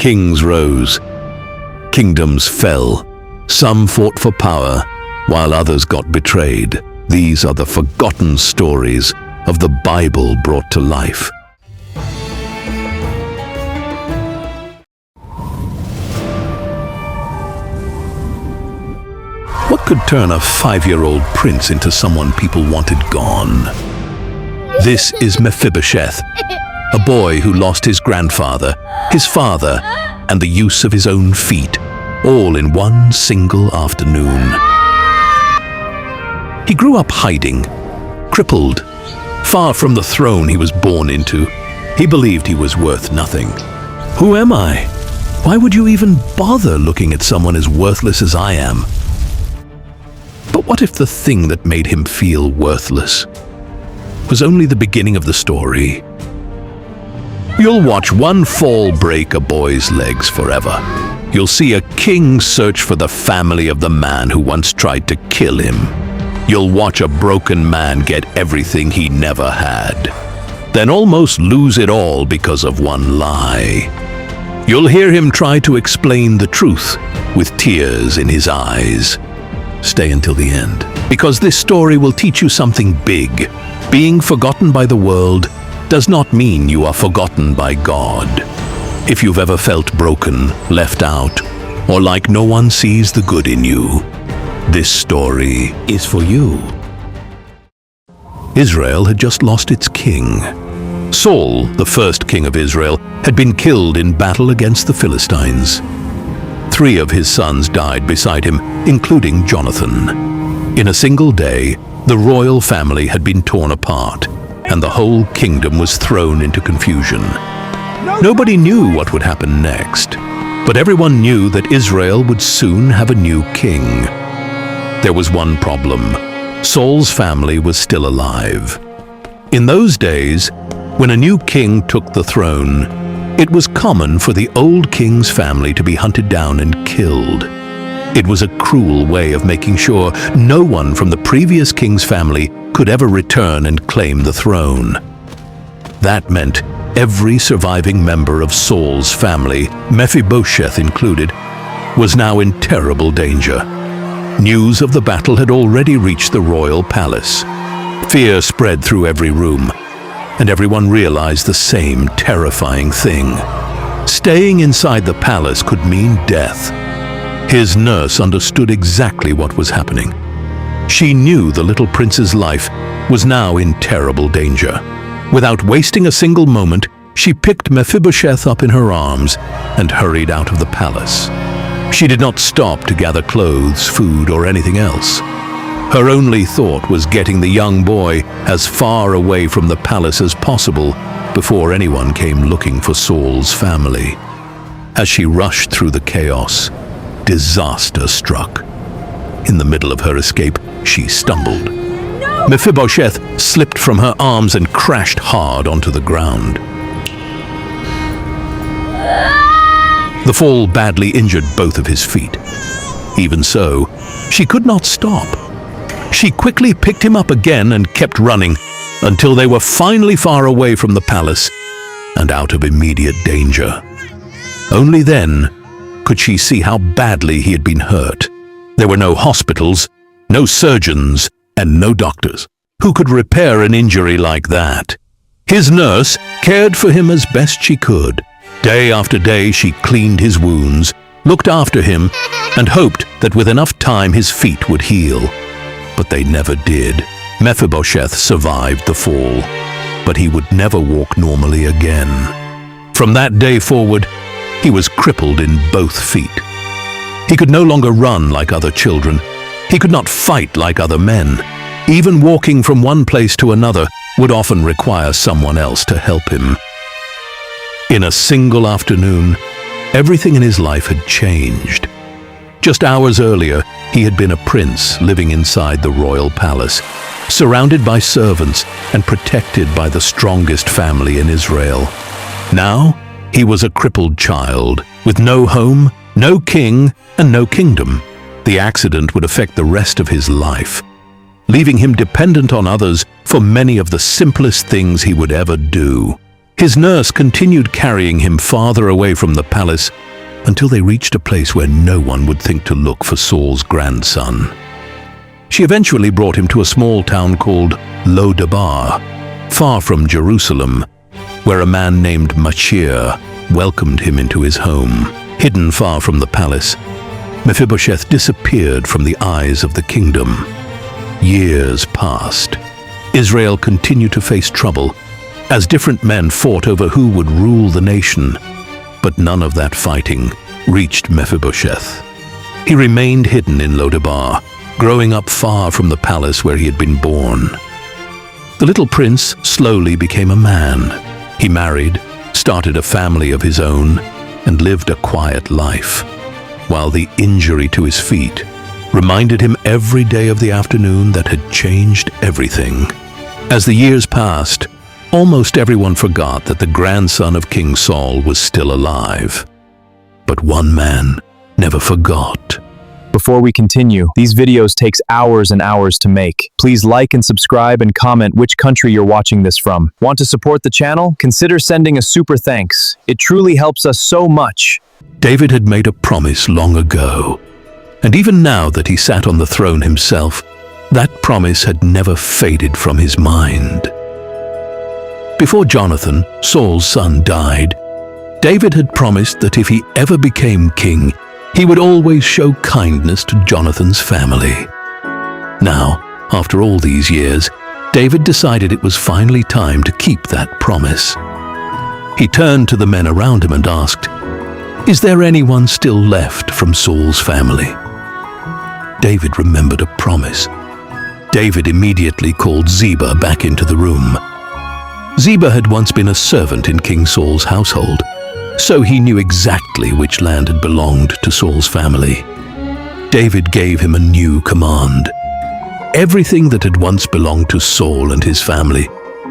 Kings rose, kingdoms fell. Some fought for power, while others got betrayed. These are the forgotten stories of the Bible brought to life. What could turn a 5-year-old prince into someone people wanted gone? This is Mephibosheth, a boy who lost his grandfather, his father, and the use of his own feet, all in one single afternoon. He grew up hiding, crippled, far from the throne he was born into. He believed he was worth nothing. Who am I? Why would you even bother looking at someone as worthless as I am? But what if the thing that made him feel worthless was only the beginning of the story? You'll watch one fall break a boy's legs forever. You'll see a king search for the family of the man who once tried to kill him. You'll watch a broken man get everything he never had, then almost lose it all because of one lie. You'll hear him try to explain the truth with tears in his eyes. Stay until the end, because this story will teach you something big. Being forgotten by the world does not mean you are forgotten by God. If you've ever felt broken, left out, or like no one sees the good in you, this story is for you. Israel had just lost its king. Saul, the first king of Israel, had been killed in battle against the Philistines. 3 of his sons died beside him, including Jonathan. In a single day, the royal family had been torn apart, and the whole kingdom was thrown into confusion. Nobody knew what would happen next, but everyone knew that Israel would soon have a new king. There was one problem. Saul's family was still alive. In those days, when a new king took the throne, it was common for the old king's family to be hunted down and killed. It was a cruel way of making sure no one from the previous king's family could ever return and claim the throne. That meant every surviving member of Saul's family, Mephibosheth included, was now in terrible danger. News of the battle had already reached the royal palace. Fear spread through every room, and everyone realized the same terrifying thing. Staying inside the palace could mean death. His nurse understood exactly what was happening. She knew the little prince's life was now in terrible danger. Without wasting a single moment, she picked Mephibosheth up in her arms and hurried out of the palace. She did not stop to gather clothes, food, or anything else. Her only thought was getting the young boy as far away from the palace as possible before anyone came looking for Saul's family. As she rushed through the chaos, disaster struck. In the middle of her escape, she stumbled. No! Mephibosheth slipped from her arms and crashed hard onto the ground. The fall badly injured both of his feet. Even so, she could not stop. She quickly picked him up again and kept running until they were finally far away from the palace and out of immediate danger. Only then could she see how badly he had been hurt. There were no hospitals, no surgeons, and no doctors who could repair an injury like that. His nurse cared for him as best she could. Day after day she cleaned his wounds, looked after him, and hoped that with enough time his feet would heal. But they never did. Mephibosheth survived the fall, but he would never walk normally again. From that day forward, he was crippled in both feet. He could no longer run like other children. He could not fight like other men. Even walking from one place to another would often require someone else to help him. In a single afternoon, everything in his life had changed. Just hours earlier, he had been a prince living inside the royal palace, surrounded by servants and protected by the strongest family in Israel. Now, he was a crippled child, with no home, no king, and no kingdom. The accident would affect the rest of his life, leaving him dependent on others for many of the simplest things he would ever do. His nurse continued carrying him farther away from the palace until they reached a place where no one would think to look for Saul's grandson. She eventually brought him to a small town called Lo-debar, far from Jerusalem, where a man named Machir welcomed him into his home. Hidden far from the palace, Mephibosheth disappeared from the eyes of the kingdom. Years passed. Israel continued to face trouble as different men fought over who would rule the nation, but none of that fighting reached Mephibosheth. He remained hidden in Lo-debar, growing up far from the palace where he had been born. The little prince slowly became a man. He married, started a family of his own, and lived a quiet life, while the injury to his feet reminded him every day of the afternoon that had changed everything. As the years passed, almost everyone forgot that the grandson of King Saul was still alive. But one man never forgot. Before we continue, these videos takes hours and hours to make. Please like and subscribe and comment which country you're watching this from. Want to support the channel? Consider sending a super thanks. It truly helps us so much. David had made a promise long ago, and even now that he sat on the throne himself, that promise had never faded from his mind. Before Jonathan, Saul's son, died, David had promised that if he ever became king, he would always show kindness to Jonathan's family. Now, after all these years, David decided it was finally time to keep that promise. He turned to the men around him and asked, "Is there anyone still left from Saul's family?" David remembered a promise. David immediately called Ziba back into the room. Ziba had once been a servant in King Saul's household, so he knew exactly which land had belonged to Saul's family. David gave him a new command. Everything that had once belonged to Saul and his family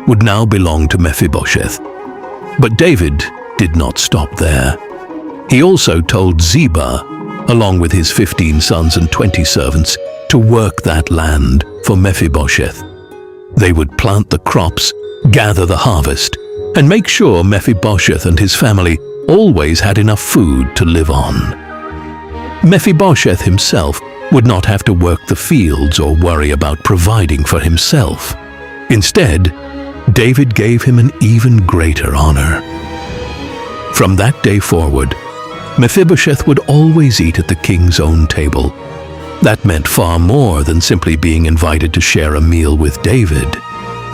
would now belong to Mephibosheth. But David did not stop there. He also told Ziba, along with his 15 sons and 20 servants, to work that land for Mephibosheth. They would plant the crops, gather the harvest, and make sure Mephibosheth and his family always had enough food to live on. Mephibosheth himself would not have to work the fields or worry about providing for himself. Instead, David gave him an even greater honor. From that day forward, Mephibosheth would always eat at the king's own table. That meant far more than simply being invited to share a meal with David.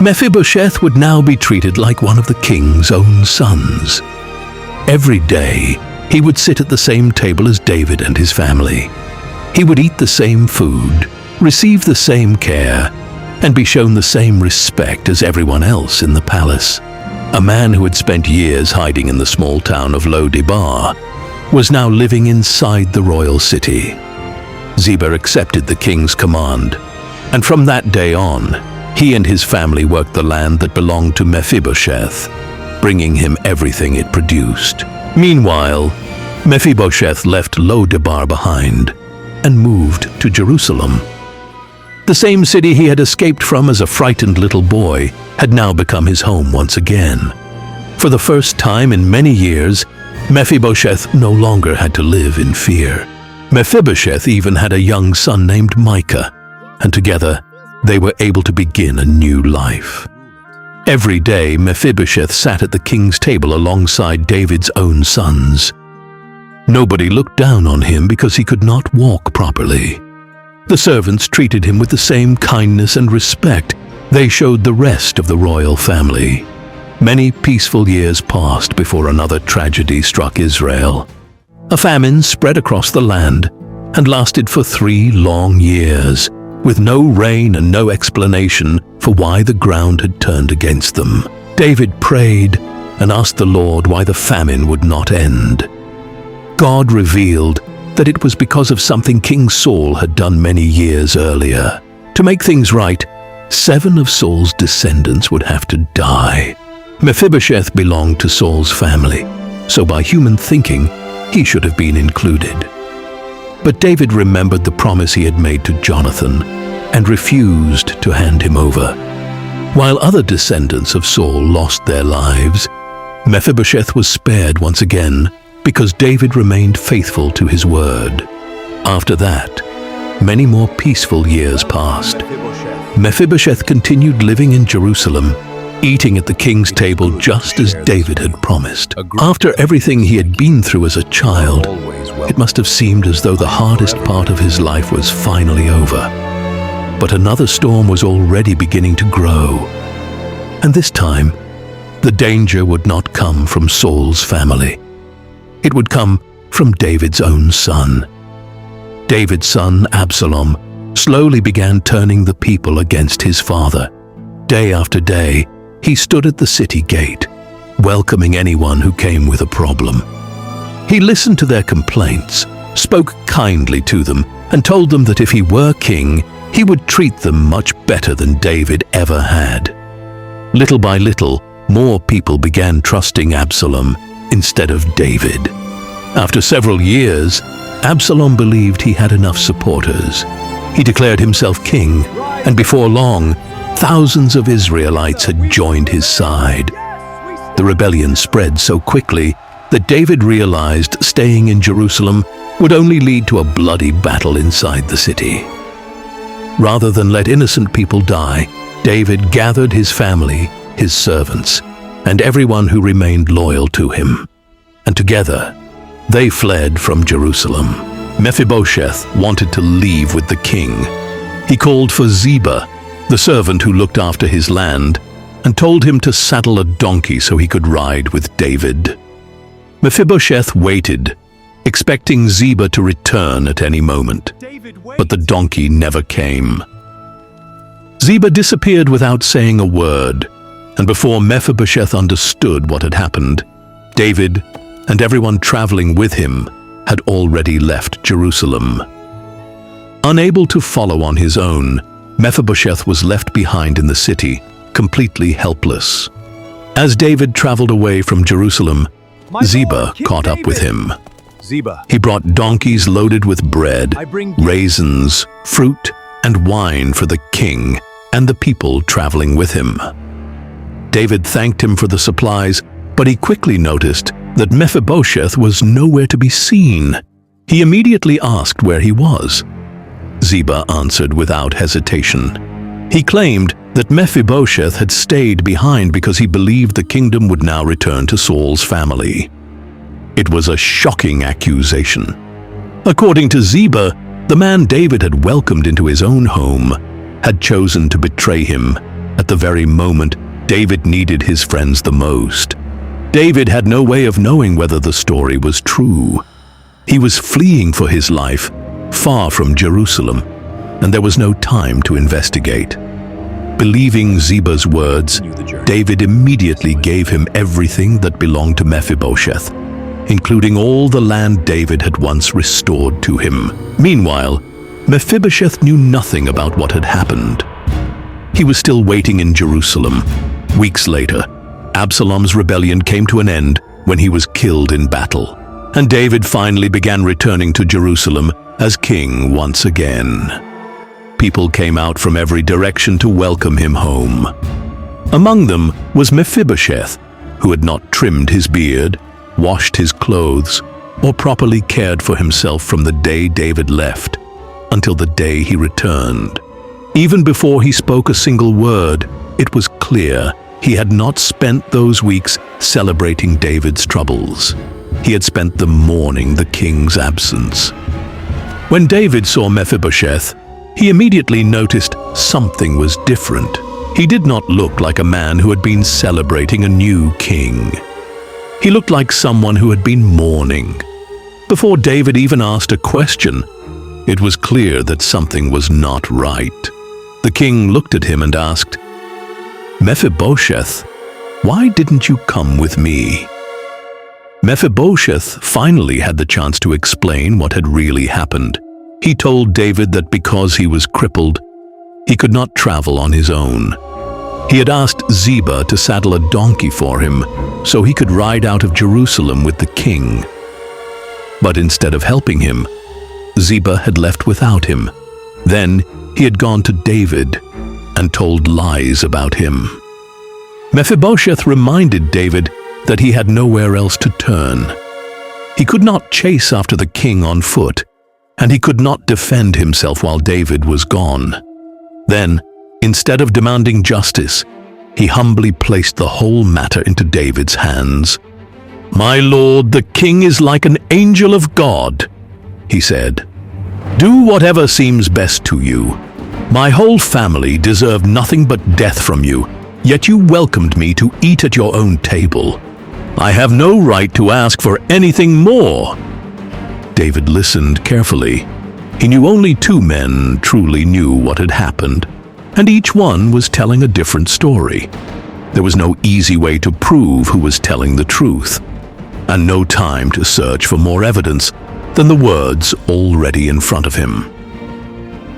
Mephibosheth would now be treated like one of the king's own sons. Every day, he would sit at the same table as David and his family. He would eat the same food, receive the same care, and be shown the same respect as everyone else in the palace. A man who had spent years hiding in the small town of Lo-debar was now living inside the royal city. Ziba accepted the king's command, and from that day on, he and his family worked the land that belonged to Mephibosheth, bringing him everything it produced. Meanwhile, Mephibosheth left Lo-debar behind and moved to Jerusalem. The same city he had escaped from as a frightened little boy had now become his home once again. For the first time in many years, Mephibosheth no longer had to live in fear. Mephibosheth even had a young son named Micah, and together they were able to begin a new life. Every day, Mephibosheth sat at the king's table alongside David's own sons. Nobody looked down on him because he could not walk properly. The servants treated him with the same kindness and respect they showed the rest of the royal family. Many peaceful years passed before another tragedy struck Israel. A famine spread across the land and lasted for 3 long years, with no rain and no explanation for why the ground had turned against them. David prayed and asked the Lord why the famine would not end. God revealed that it was because of something King Saul had done many years earlier. To make things right, 7 of Saul's descendants would have to die. Mephibosheth belonged to Saul's family, so by human thinking, he should have been included. But David remembered the promise he had made to Jonathan and refused to hand him over. While other descendants of Saul lost their lives, Mephibosheth was spared once again because David remained faithful to his word. After that, many more peaceful years passed. Mephibosheth continued living in Jerusalem, eating at the king's table just as David had promised. After everything he had been through as a child, it must have seemed as though the hardest part of his life was finally over. But another storm was already beginning to grow. And this time, the danger would not come from Saul's family. It would come from David's own son. David's son, Absalom, slowly began turning the people against his father. Day after day, he stood at the city gate, welcoming anyone who came with a problem. He listened to their complaints, spoke kindly to them, and told them that if he were king, he would treat them much better than David ever had. Little by little, more people began trusting Absalom instead of David. After several years, Absalom believed he had enough supporters. He declared himself king, and before long, thousands of Israelites had joined his side. The rebellion spread so quickly that David realized staying in Jerusalem would only lead to a bloody battle inside the city. Rather than let innocent people die, David gathered his family, his servants, and everyone who remained loyal to him. And together, they fled from Jerusalem. Mephibosheth wanted to leave with the king. He called for Ziba, the servant who looked after his land, and told him to saddle a donkey so he could ride with David. Mephibosheth waited, expecting Ziba to return at any moment, but the donkey never came. Ziba disappeared without saying a word, and before Mephibosheth understood what had happened, David and everyone traveling with him had already left Jerusalem. Unable to follow on his own, Mephibosheth was left behind in the city, completely helpless. As David traveled away from Jerusalem, Ziba caught up with him. He brought donkeys loaded with bread, raisins, fruit, and wine for the king and the people traveling with him. David thanked him for the supplies, but he quickly noticed that Mephibosheth was nowhere to be seen. He immediately asked where he was. Ziba answered without hesitation. He claimed that Mephibosheth had stayed behind because he believed the kingdom would now return to Saul's family. It was a shocking accusation. According to Ziba, the man David had welcomed into his own home had chosen to betray him at the very moment David needed his friends the most. David had no way of knowing whether the story was true. He was fleeing for his life, far from Jerusalem, and there was no time to investigate. Believing Ziba's words, David immediately gave him everything that belonged to Mephibosheth, including all the land David had once restored to him. Meanwhile, Mephibosheth knew nothing about what had happened. He was still waiting in Jerusalem. Weeks later, Absalom's rebellion came to an end when he was killed in battle, and David finally began returning to Jerusalem as king once again. People came out from every direction to welcome him home. Among them was Mephibosheth, who had not trimmed his beard, washed his clothes, or properly cared for himself from the day David left until the day he returned. Even before he spoke a single word, it was clear he had not spent those weeks celebrating David's troubles. He had spent them mourning the king's absence. When David saw Mephibosheth, he immediately noticed something was different. He did not look like a man who had been celebrating a new king. He looked like someone who had been mourning. Before David even asked a question, it was clear that something was not right. The king looked at him and asked, "Mephibosheth, why didn't you come with me?" Mephibosheth finally had the chance to explain what had really happened. He told David that because he was crippled, he could not travel on his own. He had asked Ziba to saddle a donkey for him so he could ride out of Jerusalem with the king. But instead of helping him, Ziba had left without him. Then he had gone to David and told lies about him. Mephibosheth reminded David that he had nowhere else to turn. He could not chase after the king on foot, and he could not defend himself while David was gone. Then, instead of demanding justice, he humbly placed the whole matter into David's hands. "My lord, the king is like an angel of God," he said. "Do whatever seems best to you. My whole family deserved nothing but death from you, yet you welcomed me to eat at your own table. I have no right to ask for anything more." David listened carefully. He knew only 2 men truly knew what had happened, and each one was telling a different story. There was no easy way to prove who was telling the truth, and no time to search for more evidence than the words already in front of him.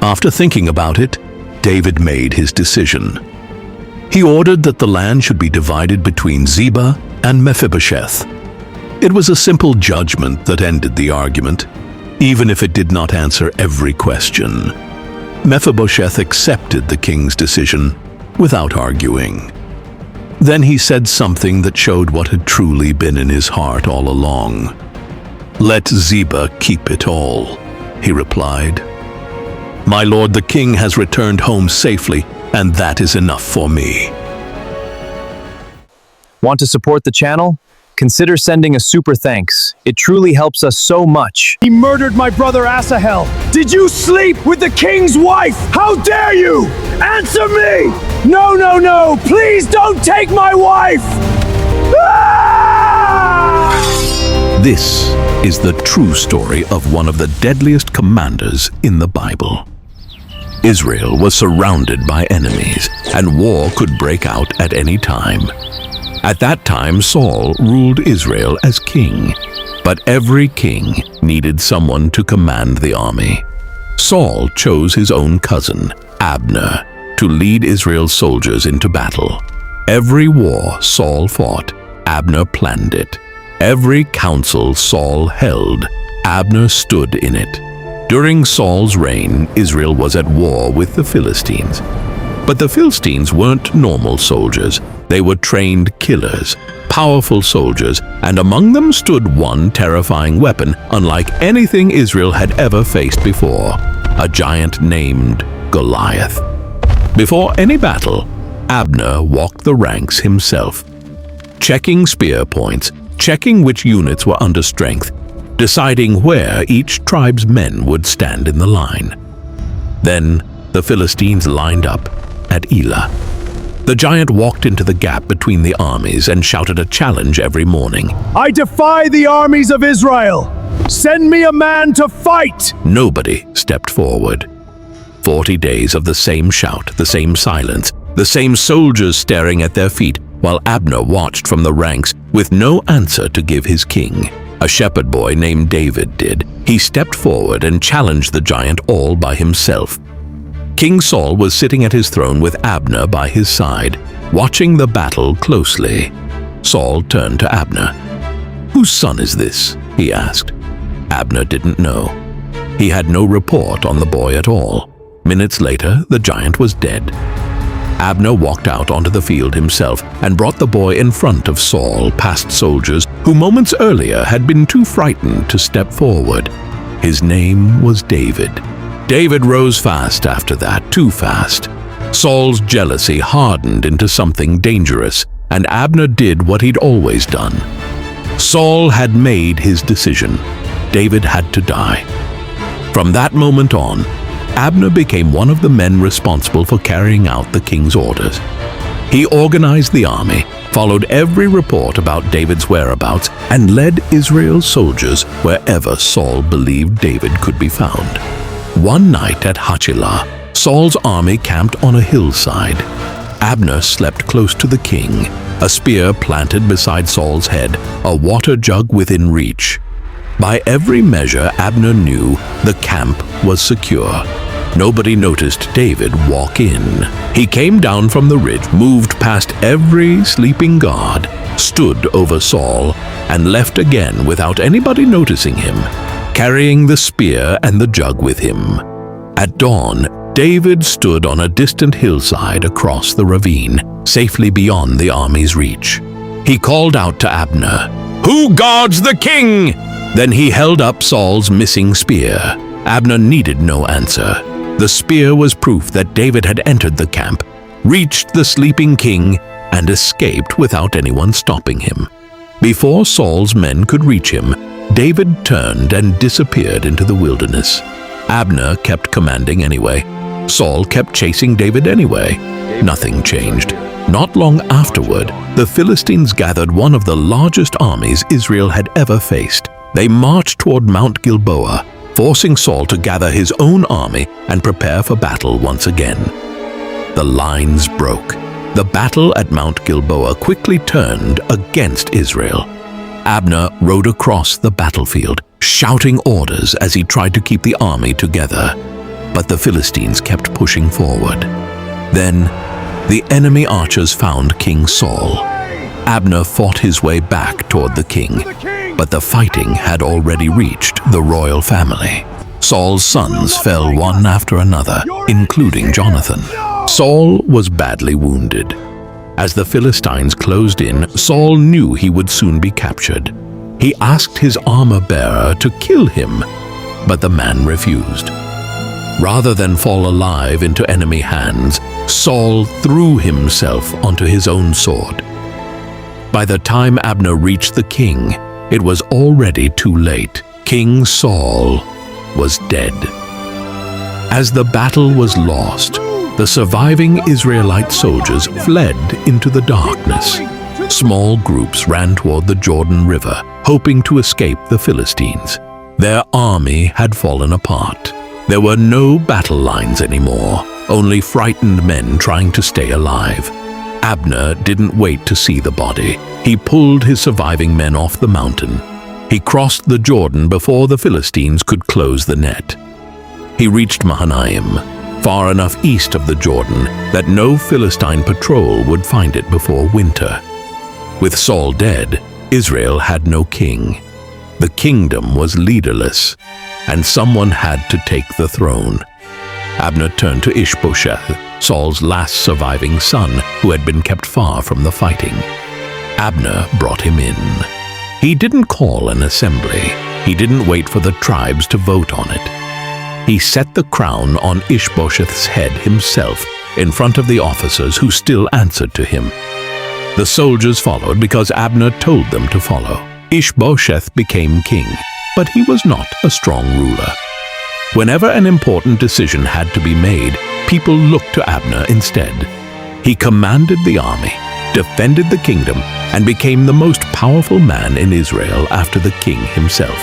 After thinking about it, David made his decision. He ordered that the land should be divided between Ziba and Mephibosheth. It was a simple judgment that ended the argument, even if it did not answer every question. Mephibosheth accepted the king's decision without arguing. Then he said something that showed what had truly been in his heart all along. "Let Ziba keep it all," he replied. "My lord the king has returned home safely, and that is enough for me." Want to support the channel? Consider sending a super thanks. It truly helps us so much. He murdered my brother Asahel. Did you sleep with the king's wife? How dare you? Answer me! No, no, no! Please don't take my wife! Ah! This is the true story of one of the deadliest commanders in the Bible. Israel was surrounded by enemies, and war could break out at any time. At that time, Saul ruled Israel as king, but every king needed someone to command the army. Saul chose his own cousin, Abner, to lead Israel's soldiers into battle. Every war Saul fought, Abner planned it. Every council Saul held, Abner stood in it. During Saul's reign, Israel was at war with the Philistines. But the Philistines weren't normal soldiers. They were trained killers, powerful soldiers, and among them stood one terrifying weapon unlike anything Israel had ever faced before, a giant named Goliath. Before any battle, Abner walked the ranks himself, checking spear points, checking which units were under strength, deciding where each tribe's men would stand in the line. Then the Philistines lined up at Elah. The giant walked into the gap between the armies and shouted a challenge every morning. I defy the armies of Israel! Send me a man to fight! Nobody stepped forward. 40 days of the same shout, the same silence, the same soldiers staring at their feet, while Abner watched from the ranks with no answer to give his king. A shepherd boy named David did. He stepped forward and challenged the giant all by himself. King Saul was sitting at his throne with Abner by his side, watching the battle closely. Saul turned to Abner. "Whose son is this?" he asked. Abner didn't know. He had no report on the boy at all. Minutes later, the giant was dead. Abner walked out onto the field himself and brought the boy in front of Saul, past soldiers who moments earlier had been too frightened to step forward. His name was David. David rose fast after that, too fast. Saul's jealousy hardened into something dangerous, and Abner did what he'd always done. Saul had made his decision. David had to die. From that moment on, Abner became one of the men responsible for carrying out the king's orders. He organized the army, followed every report about David's whereabouts, and led Israel's soldiers wherever Saul believed David could be found. One night at Hachilah, Saul's army camped on a hillside. Abner slept close to the king, a spear planted beside Saul's head, a water jug within reach. By every measure, Abner knew the camp was secure. Nobody noticed David walk in. He came down from the ridge, moved past every sleeping guard, stood over Saul, and left again without anybody noticing him, carrying the spear and the jug with him. At dawn, David stood on a distant hillside across the ravine, safely beyond the army's reach. He called out to Abner, "Who guards the king?" Then he held up Saul's missing spear. Abner needed no answer. The spear was proof that David had entered the camp, reached the sleeping king, and escaped without anyone stopping him. Before Saul's men could reach him, David turned and disappeared into the wilderness. Abner kept commanding anyway. Saul kept chasing David anyway. Nothing changed. Not long afterward, the Philistines gathered one of the largest armies Israel had ever faced. They marched toward Mount Gilboa, forcing Saul to gather his own army and prepare for battle once again. The lines broke. The battle at Mount Gilboa quickly turned against Israel. Abner rode across the battlefield, shouting orders as he tried to keep the army together. But the Philistines kept pushing forward. Then, the enemy archers found King Saul. Abner fought his way back toward the king, but the fighting had already reached the royal family. Saul's sons fell one after another, including Jonathan. Saul was badly wounded. As the Philistines closed in, Saul knew he would soon be captured. He asked his armor-bearer to kill him, but the man refused. Rather than fall alive into enemy hands, Saul threw himself onto his own sword. By the time Abner reached the king, it was already too late. King Saul was dead. As the battle was lost, the surviving Israelite soldiers fled into the darkness. Small groups ran toward the Jordan River, hoping to escape the Philistines. Their army had fallen apart. There were no battle lines anymore, only frightened men trying to stay alive. Abner didn't wait to see the body. He pulled his surviving men off the mountain. He crossed the Jordan before the Philistines could close the net. He reached Mahanaim, far enough east of the Jordan that no Philistine patrol would find it before winter. With Saul dead, Israel had no king. The kingdom was leaderless, and someone had to take the throne. Abner turned to Ishbosheth, Saul's last surviving son, who had been kept far from the fighting. Abner brought him in. He didn't call an assembly. He didn't wait for the tribes to vote on it. He set the crown on Ishbosheth's head himself in front of the officers who still answered to him. The soldiers followed because Abner told them to follow. Ishbosheth became king, but he was not a strong ruler. Whenever an important decision had to be made, people looked to Abner instead. He commanded the army, defended the kingdom, and became the most powerful man in Israel after the king himself.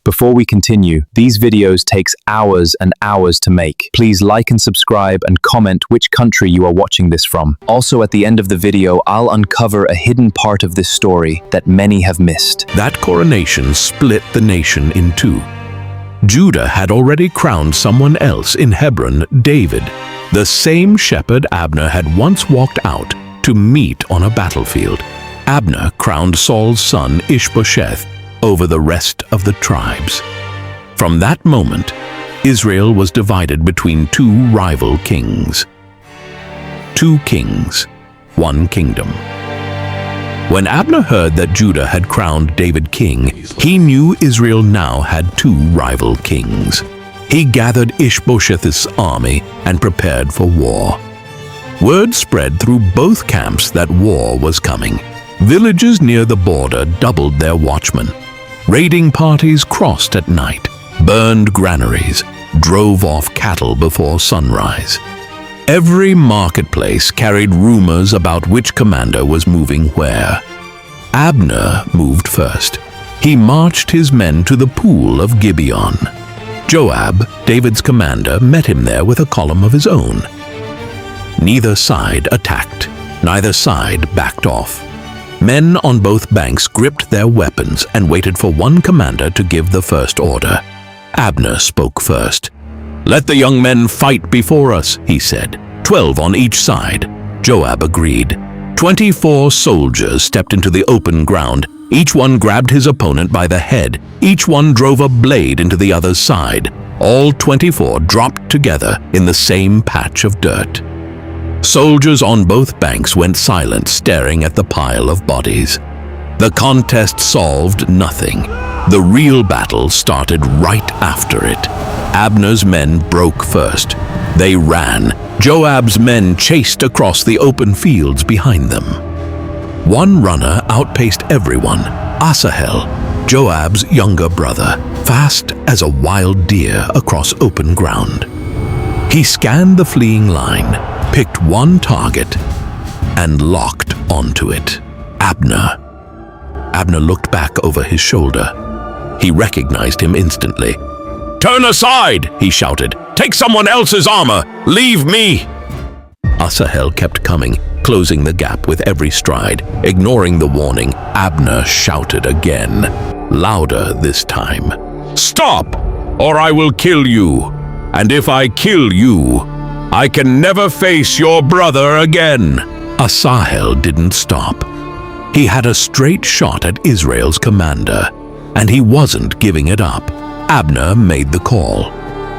Before we continue, these videos takes hours and hours to make. Please like and subscribe and comment which country you are watching this from. Also, at the end of the video, I'll uncover a hidden part of this story that many have missed. That coronation split the nation in two. Judah had already crowned someone else in Hebron, David, the same shepherd Abner had once walked out to meet on a battlefield. Abner crowned Saul's son Ishbosheth over the rest of the tribes. From that moment, Israel was divided between two rival kings. 2 kings, 1 kingdom. When Abner heard that Judah had crowned David king, he knew Israel now had 2 rival kings. He gathered Ishbosheth's army and prepared for war. Word spread through both camps that war was coming. Villages near the border doubled their watchmen. Raiding parties crossed at night, burned granaries, drove off cattle before sunrise. Every marketplace carried rumors about which commander was moving where. Abner moved first. He marched his men to the pool of Gibeon. Joab, David's commander, met him there with a column of his own. Neither side attacked. Neither side backed off. Men on both banks gripped their weapons and waited for one commander to give the first order. Abner spoke first. "Let the young men fight before us," he said. 12 on each side. Joab agreed. 24 soldiers stepped into the open ground. Each one grabbed his opponent by the head. Each one drove a blade into the other's side. All 24 dropped together in the same patch of dirt. Soldiers on both banks went silent, staring at the pile of bodies. The contest solved nothing. The real battle started right after it. Abner's men broke first. They ran. Joab's men chased across the open fields behind them. One runner outpaced everyone, Asahel, Joab's younger brother, fast as a wild deer across open ground. He scanned the fleeing line, picked one target, and locked onto it. Abner. Abner looked back over his shoulder. He recognized him instantly. "Turn aside!" he shouted. "Take someone else's armor! Leave me!" Asahel kept coming, closing the gap with every stride. Ignoring the warning, Abner shouted again, louder this time. "Stop, or I will kill you! And if I kill you, I can never face your brother again!" Asahel didn't stop. He had a straight shot at Israel's commander, and he wasn't giving it up. Abner made the call.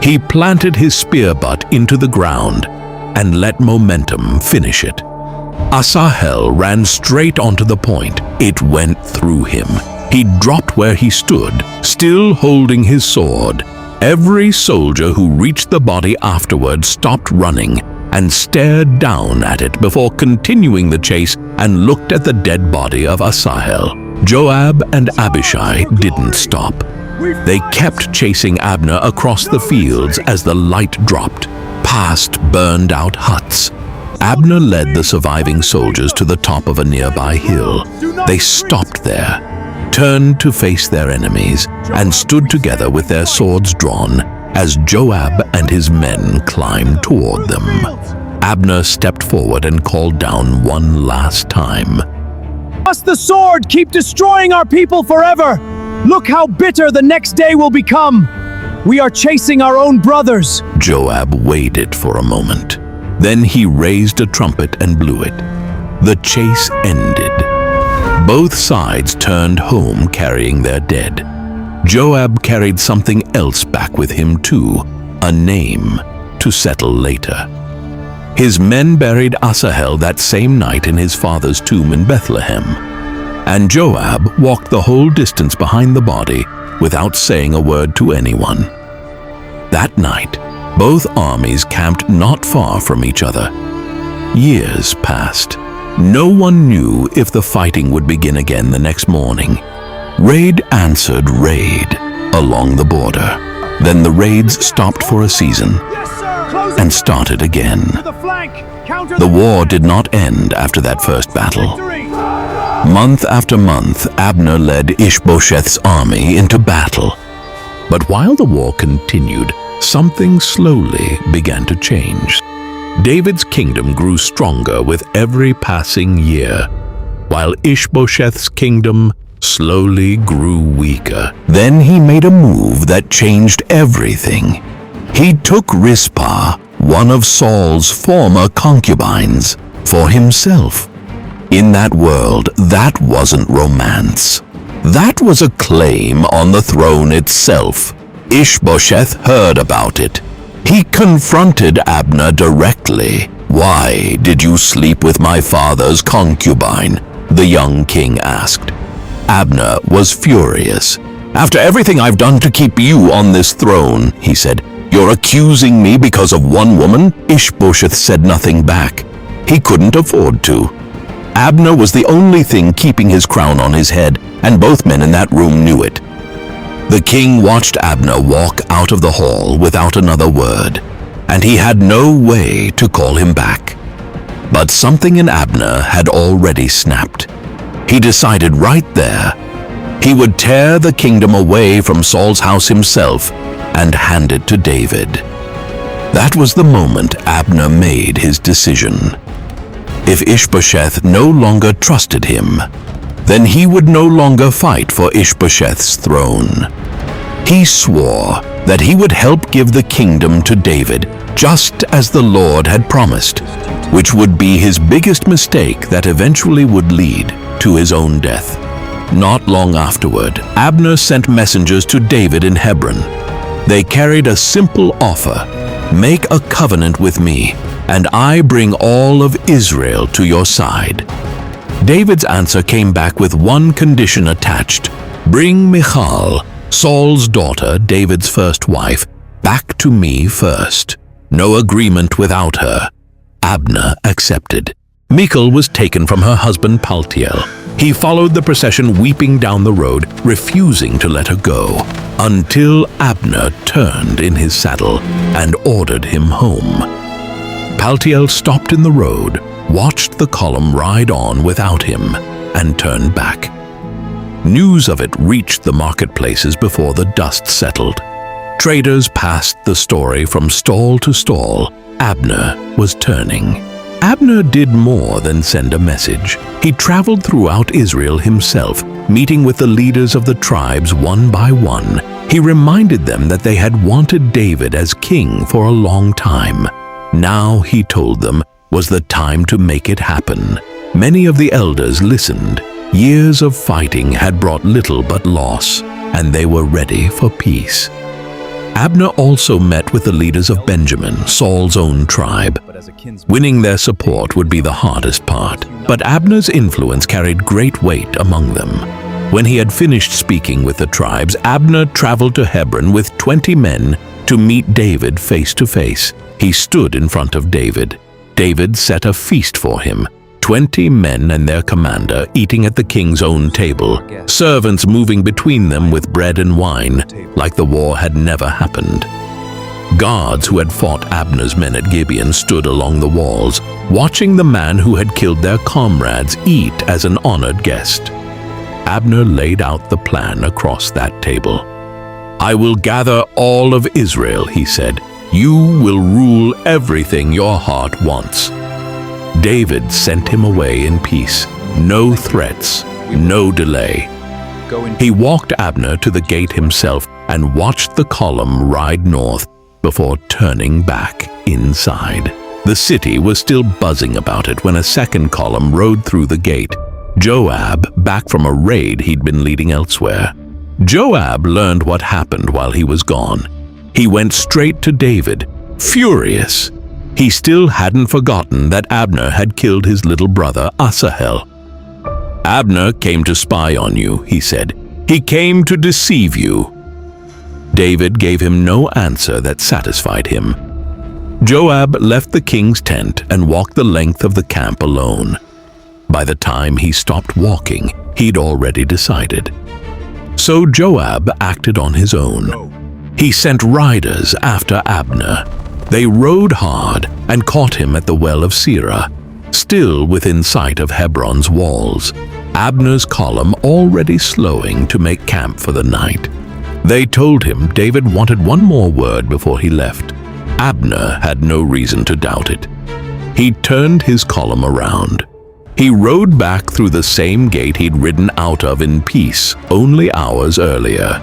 He planted his spear butt into the ground and let momentum finish it. Asahel ran straight onto the point. It went through him. He dropped where he stood, still holding his sword. Every soldier who reached the body afterward stopped running and stared down at it before continuing the chase and looked at the dead body of Asahel. Joab and Abishai didn't stop. They kept chasing Abner across the fields as the light dropped, past burned-out huts. Abner led the surviving soldiers to the top of a nearby hill. They stopped there, turned to face their enemies, and stood together with their swords drawn as Joab and his men climbed toward them. Abner stepped forward and called down one last time. "Must the sword keep destroying our people forever? Look how bitter the next day will become. We are chasing our own brothers." Joab waited for a moment. Then he raised a trumpet and blew it. The chase ended. Both sides turned home carrying their dead. Joab carried something else back with him too, a name to settle later. His men buried Asahel that same night in his father's tomb in Bethlehem, and Joab walked the whole distance behind the body without saying a word to anyone. That night, both armies camped not far from each other. Years passed. No one knew if the fighting would begin again the next morning. Raid answered raid along the border. Then the raids stopped for a season and started again. The war did not end after that first battle. Month after month, Abner led Ishbosheth's army into battle. But while the war continued, something slowly began to change. David's kingdom grew stronger with every passing year, while Ishbosheth's kingdom slowly grew weaker. Then he made a move that changed everything. He took Rizpah, one of Saul's former concubines, for himself. In that world, that wasn't romance. That was a claim on the throne itself. Ishbosheth heard about it. He confronted Abner directly. "Why did you sleep with my father's concubine?" the young king asked. Abner was furious. "After everything I've done to keep you on this throne," he said, "you're accusing me because of one woman?" Ishbosheth said nothing back. He couldn't afford to. Abner was the only thing keeping his crown on his head, and both men in that room knew it. The king watched Abner walk out of the hall without another word, and he had no way to call him back. But something in Abner had already snapped. He decided right there he would tear the kingdom away from Saul's house himself and hand it to David. That was the moment Abner made his decision. If Ishbosheth no longer trusted him, then he would no longer fight for Ishbosheth's throne. He swore that he would help give the kingdom to David, just as the Lord had promised, which would be his biggest mistake that eventually would lead to his own death. Not long afterward, Abner sent messengers to David in Hebron. They carried a simple offer: "Make a covenant with me, and I bring all of Israel to your side." David's answer came back with one condition attached: "Bring Michal, Saul's daughter, David's first wife, back to me first. No agreement without her." Abner accepted. Michal was taken from her husband Paltiel. He followed the procession weeping down the road, refusing to let her go, until Abner turned in his saddle and ordered him home. Paltiel stopped in the road, watched the column ride on without him, and turned back. News of it reached the marketplaces before the dust settled. Traders passed the story from stall to stall. Abner was turning. Abner did more than send a message. He traveled throughout Israel himself, meeting with the leaders of the tribes one by one. He reminded them that they had wanted David as king for a long time. Now, he told them, was the time to make it happen. Many of the elders listened. Years of fighting had brought little but loss, and they were ready for peace. Abner also met with the leaders of Benjamin, Saul's own tribe. Winning their support would be the hardest part, but Abner's influence carried great weight among them. When he had finished speaking with the tribes, Abner traveled to Hebron with 20 men to meet David face to face. He stood in front of David. David set a feast for him. 20 men and their commander eating at the king's own table, servants moving between them with bread and wine, like the war had never happened. Guards who had fought Abner's men at Gibeon stood along the walls, watching the man who had killed their comrades eat as an honored guest. Abner laid out the plan across that table. "I will gather all of Israel," he said. "You will rule everything your heart wants." David sent him away in peace. No threats, no delay. He walked Abner to the gate himself and watched the column ride north before turning back inside. The city was still buzzing about it when a second column rode through the gate. Joab, back from a raid he'd been leading elsewhere. Joab learned what happened while he was gone. He went straight to David, furious. He still hadn't forgotten that Abner had killed his little brother Asahel. "Abner came to spy on you," he said. "He came to deceive you." David gave him no answer that satisfied him. Joab left the king's tent and walked the length of the camp alone. By the time he stopped walking, he'd already decided. So Joab acted on his own. He sent riders after Abner. They rode hard and caught him at the well of Sirah, still within sight of Hebron's walls, Abner's column already slowing to make camp for the night. They told him David wanted one more word before he left. Abner had no reason to doubt it. He turned his column around. He rode back through the same gate he'd ridden out of in peace only hours earlier.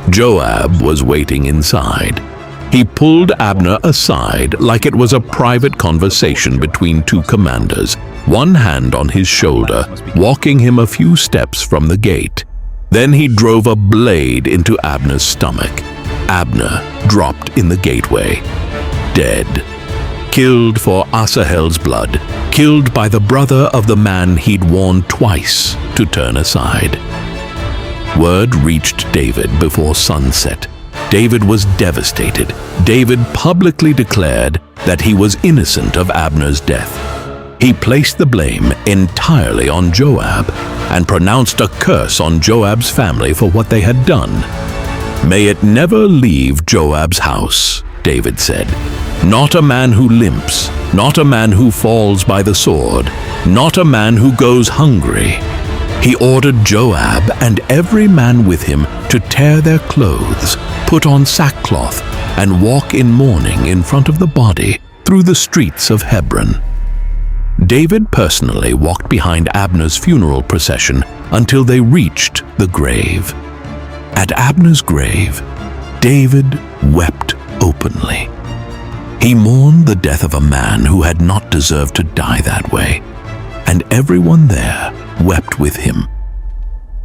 Joab was waiting inside. He pulled Abner aside like it was a private conversation between two commanders, one hand on his shoulder, walking him a few steps from the gate. Then he drove a blade into Abner's stomach. Abner dropped in the gateway, dead. Killed for Asahel's blood, killed by the brother of the man he'd warned twice to turn aside. Word reached David before sunset. David was devastated. David publicly declared that he was innocent of Abner's death. He placed the blame entirely on Joab and pronounced a curse on Joab's family for what they had done. "May it never leave Joab's house," David said. "Not a man who limps, not a man who falls by the sword, not a man who goes hungry." He ordered Joab and every man with him to tear their clothes, put on sackcloth, and walk in mourning in front of the body through the streets of Hebron. David personally walked behind Abner's funeral procession until they reached the grave. At Abner's grave, David wept openly. He mourned the death of a man who had not deserved to die that way, and everyone there wept with him.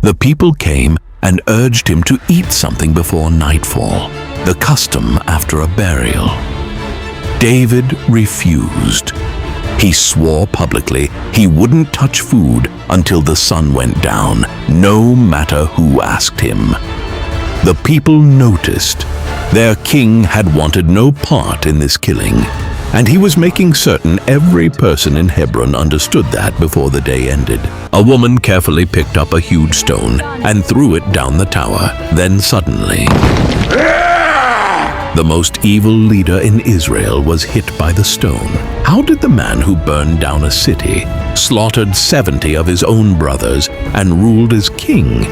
The people came and urged him to eat something before nightfall, the custom after a burial. David refused. He swore publicly he wouldn't touch food until the sun went down, no matter who asked him. The people noticed. Their king had wanted no part in this killing, and he was making certain every person in Hebron understood that before the day ended. A woman carefully picked up a huge stone and threw it down the tower. Then suddenly, the most evil leader in Israel was hit by the stone. How did the man who burned down a city, slaughtered 70 of his own brothers, and ruled as king,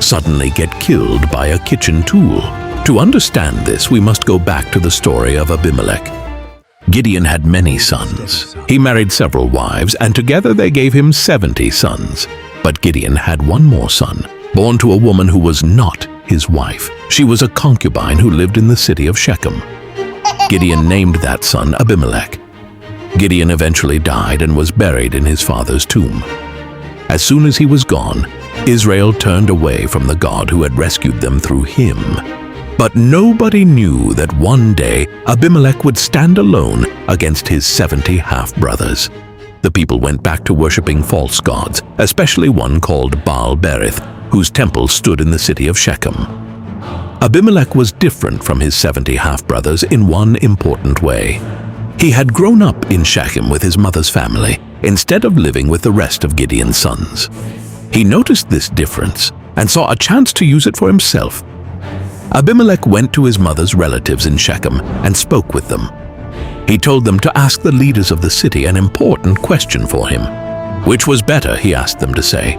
suddenly get killed by a kitchen tool? To understand this, we must go back to the story of Abimelech. Gideon had many sons. He married several wives, and together they gave him 70 sons. But Gideon had one more son, born to a woman who was not his wife. She was a concubine who lived in the city of Shechem. Gideon named that son Abimelech. Gideon eventually died and was buried in his father's tomb. As soon as he was gone, Israel turned away from the God who had rescued them through him. But nobody knew that one day Abimelech would stand alone against his 70 half-brothers. The people went back to worshipping false gods, especially one called Baal-berith, whose temple stood in the city of Shechem. Abimelech was different from his 70 half-brothers in one important way. He had grown up in Shechem with his mother's family, instead of living with the rest of Gideon's sons. He noticed this difference and saw a chance to use it for himself. Abimelech went to his mother's relatives in Shechem and spoke with them. He told them to ask the leaders of the city an important question for him. Which was better, he asked them to say,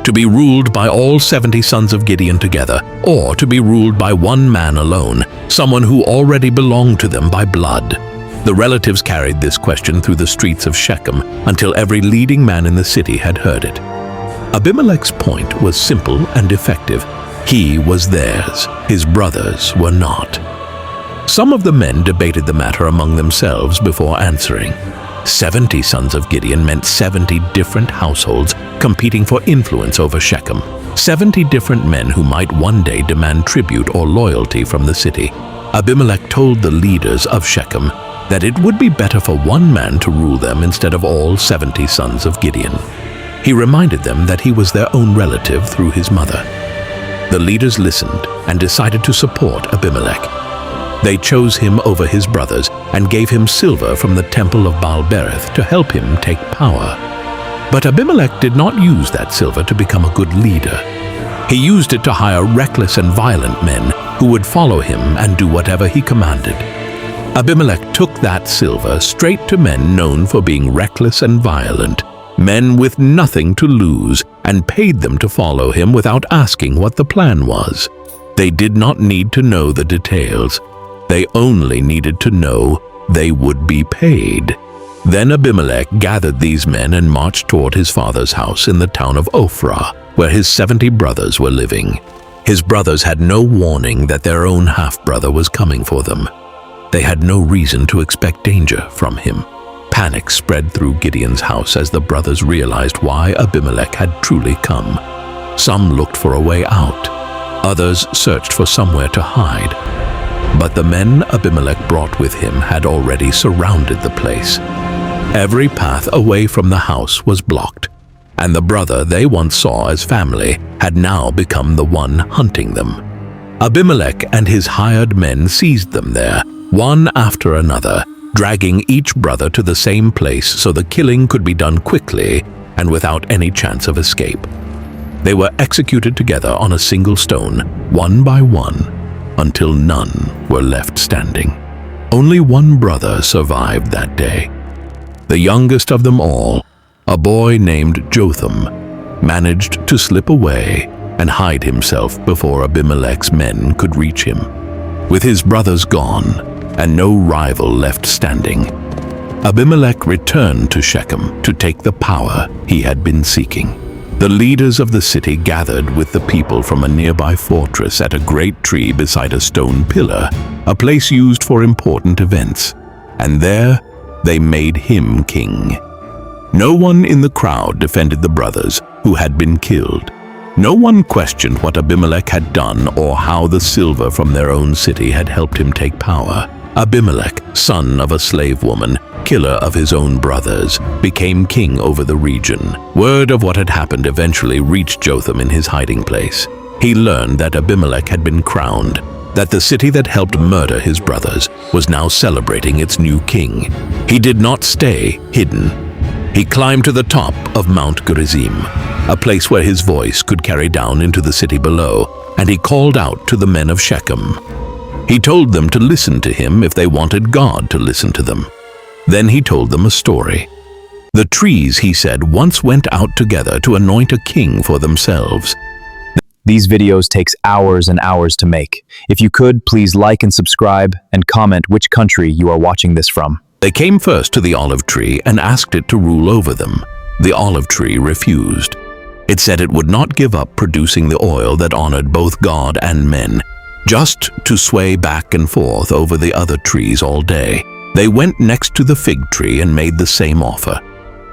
to be ruled by all 70 sons of Gideon together, or to be ruled by one man alone, someone who already belonged to them by blood. The relatives carried this question through the streets of Shechem until every leading man in the city had heard it. Abimelech's point was simple and effective. He was theirs, his brothers were not. Some of the men debated the matter among themselves before answering. 70 sons of Gideon meant 70 different households competing for influence over Shechem. 70 different men who might one day demand tribute or loyalty from the city. Abimelech told the leaders of Shechem that it would be better for one man to rule them instead of all 70 sons of Gideon. He reminded them that he was their own relative through his mother. The leaders listened and decided to support Abimelech. They chose him over his brothers and gave him silver from the temple of Baal-berith to help him take power. But Abimelech did not use that silver to become a good leader. He used it to hire reckless and violent men who would follow him and do whatever he commanded. Abimelech took that silver straight to men known for being reckless and violent, men with nothing to lose, and paid them to follow him without asking what the plan was. They did not need to know the details. They only needed to know they would be paid. Then Abimelech gathered these men and marched toward his father's house in the town of Ophrah, where his 70 brothers were living. His brothers had no warning that their own half-brother was coming for them. They had no reason to expect danger from him. Panic spread through Gideon's house as the brothers realized why Abimelech had truly come. Some looked for a way out. Others searched for somewhere to hide. But the men Abimelech brought with him had already surrounded the place. Every path away from the house was blocked, and the brother they once saw as family had now become the one hunting them. Abimelech and his hired men seized them there, one after another, dragging each brother to the same place so the killing could be done quickly and without any chance of escape. They were executed together on a single stone, one by one, until none were left standing. Only one brother survived that day. The youngest of them all, a boy named Jotham, managed to slip away and hide himself before Abimelech's men could reach him. With his brothers gone and no rival left standing, Abimelech returned to Shechem to take the power he had been seeking. The leaders of the city gathered with the people from a nearby fortress at a great tree beside a stone pillar, a place used for important events, and there they made him king. No one in the crowd defended the brothers who had been killed. No one questioned what Abimelech had done or how the silver from their own city had helped him take power. Abimelech, son of a slave woman, killer of his own brothers, became king over the region. Word of what had happened eventually reached Jotham in his hiding place. He learned that Abimelech had been crowned, that the city that helped murder his brothers was now celebrating its new king. He did not stay hidden. He climbed to the top of Mount Gerizim, a place where his voice could carry down into the city below, and he called out to the men of Shechem. He told them to listen to him if they wanted God to listen to them. Then he told them a story. The trees, he said, once went out together to anoint a king for themselves. These videos takes hours and hours to make. If you could, please like and subscribe and comment which country you are watching this from. They came first to the olive tree and asked it to rule over them. The olive tree refused. It said it would not give up producing the oil that honored both God and men, just to sway back and forth over the other trees all day. They went next to the fig tree and made the same offer.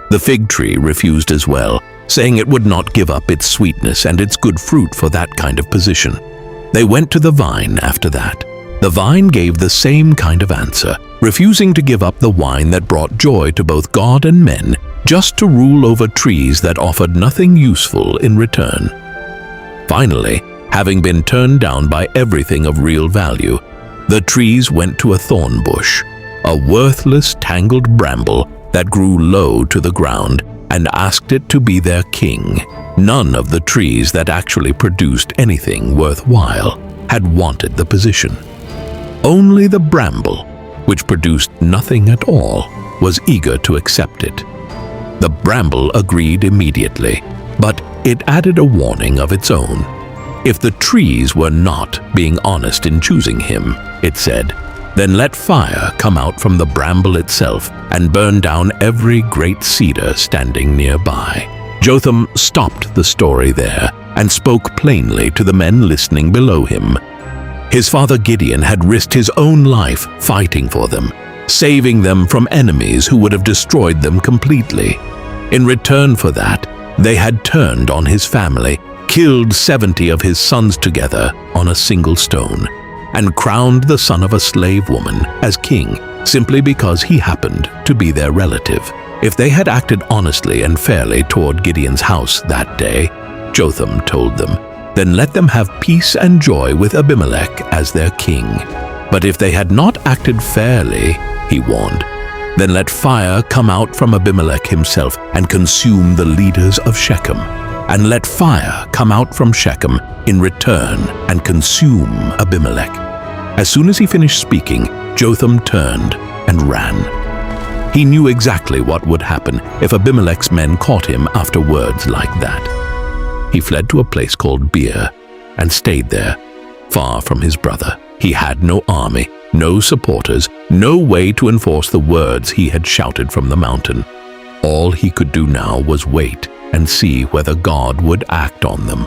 The fig tree refused as well, saying it would not give up its sweetness and its good fruit for that kind of position. They went to the vine after that. The vine gave the same kind of answer, refusing to give up the wine that brought joy to both God and men, just to rule over trees that offered nothing useful in return. Finally, having been turned down by everything of real value, the trees went to a thorn bush, a worthless tangled bramble that grew low to the ground, and asked it to be their king. None of the trees that actually produced anything worthwhile had wanted the position. Only the bramble, which produced nothing at all, was eager to accept it. The bramble agreed immediately, but it added a warning of its own. If the trees were not being honest in choosing him, it said, then let fire come out from the bramble itself and burn down every great cedar standing nearby. Jotham stopped the story there and spoke plainly to the men listening below him. His father Gideon had risked his own life fighting for them, saving them from enemies who would have destroyed them completely. In return for that, they had turned on his family, killed 70 of his sons together on a single stone, and crowned the son of a slave woman as king simply because he happened to be their relative. If they had acted honestly and fairly toward Gideon's house that day, Jotham told them, then let them have peace and joy with Abimelech as their king. But if they had not acted fairly, he warned, then let fire come out from Abimelech himself and consume the leaders of Shechem. And let fire come out from Shechem in return and consume Abimelech. As soon as he finished speaking, Jotham turned and ran. He knew exactly what would happen if Abimelech's men caught him after words like that. He fled to a place called Beer and stayed there, far from his brother. He had no army, no supporters, no way to enforce the words he had shouted from the mountain. All he could do now was wait and see whether God would act on them.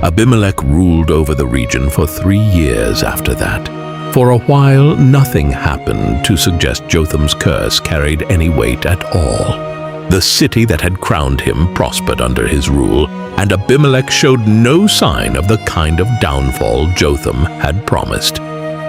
Abimelech ruled over the region for 3 years after that. For a while, nothing happened to suggest Jotham's curse carried any weight at all. The city that had crowned him prospered under his rule, and Abimelech showed no sign of the kind of downfall Jotham had promised.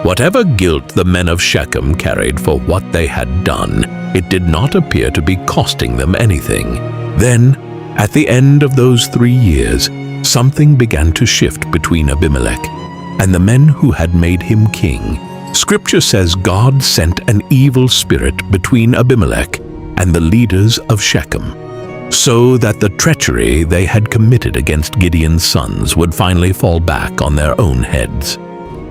Whatever guilt the men of Shechem carried for what they had done, it did not appear to be costing them anything. Then, at the end of those 3 years, something began to shift between Abimelech and the men who had made him king. Scripture says God sent an evil spirit between Abimelech and the leaders of Shechem, so that the treachery they had committed against Gideon's sons would finally fall back on their own heads.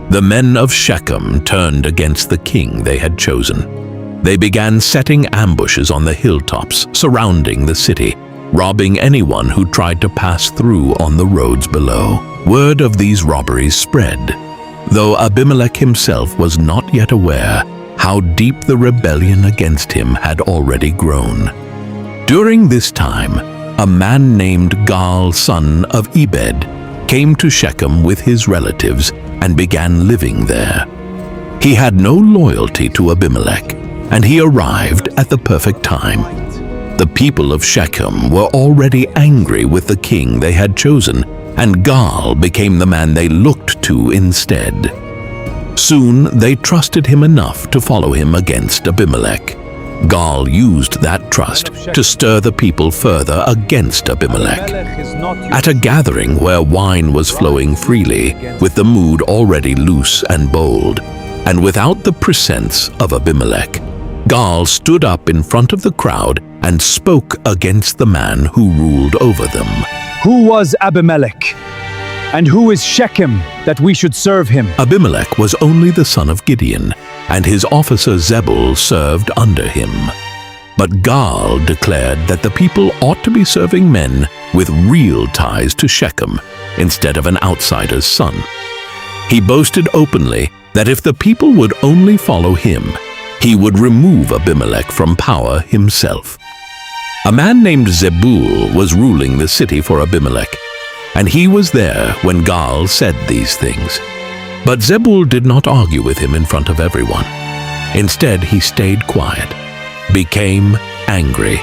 The men of Shechem turned against the king they had chosen. They began setting ambushes on the hilltops surrounding the city, robbing anyone who tried to pass through on the roads below. Word of these robberies spread, though Abimelech himself was not yet aware how deep the rebellion against him had already grown. During this time, a man named Gaal, son of Ebed, came to Shechem with his relatives and began living there. He had no loyalty to Abimelech, and he arrived at the perfect time. The people of Shechem were already angry with the king they had chosen, and Gaal became the man they looked to instead. Soon they trusted him enough to follow him against Abimelech. Gaal used that trust to stir the people further against Abimelech. At a gathering where wine was flowing freely, with the mood already loose and bold, and without the presence of Abimelech, Gaal stood up in front of the crowd and spoke against the man who ruled over them. Who was Abimelech? And who is Shechem that we should serve him? Abimelech was only the son of Gideon, and his officer Zebul served under him. But Gaal declared that the people ought to be serving men with real ties to Shechem instead of an outsider's son. He boasted openly that if the people would only follow him, he would remove Abimelech from power himself. A man named Zebul was ruling the city for Abimelech, and he was there when Gaal said these things. But Zebul did not argue with him in front of everyone. Instead, he stayed quiet, became angry,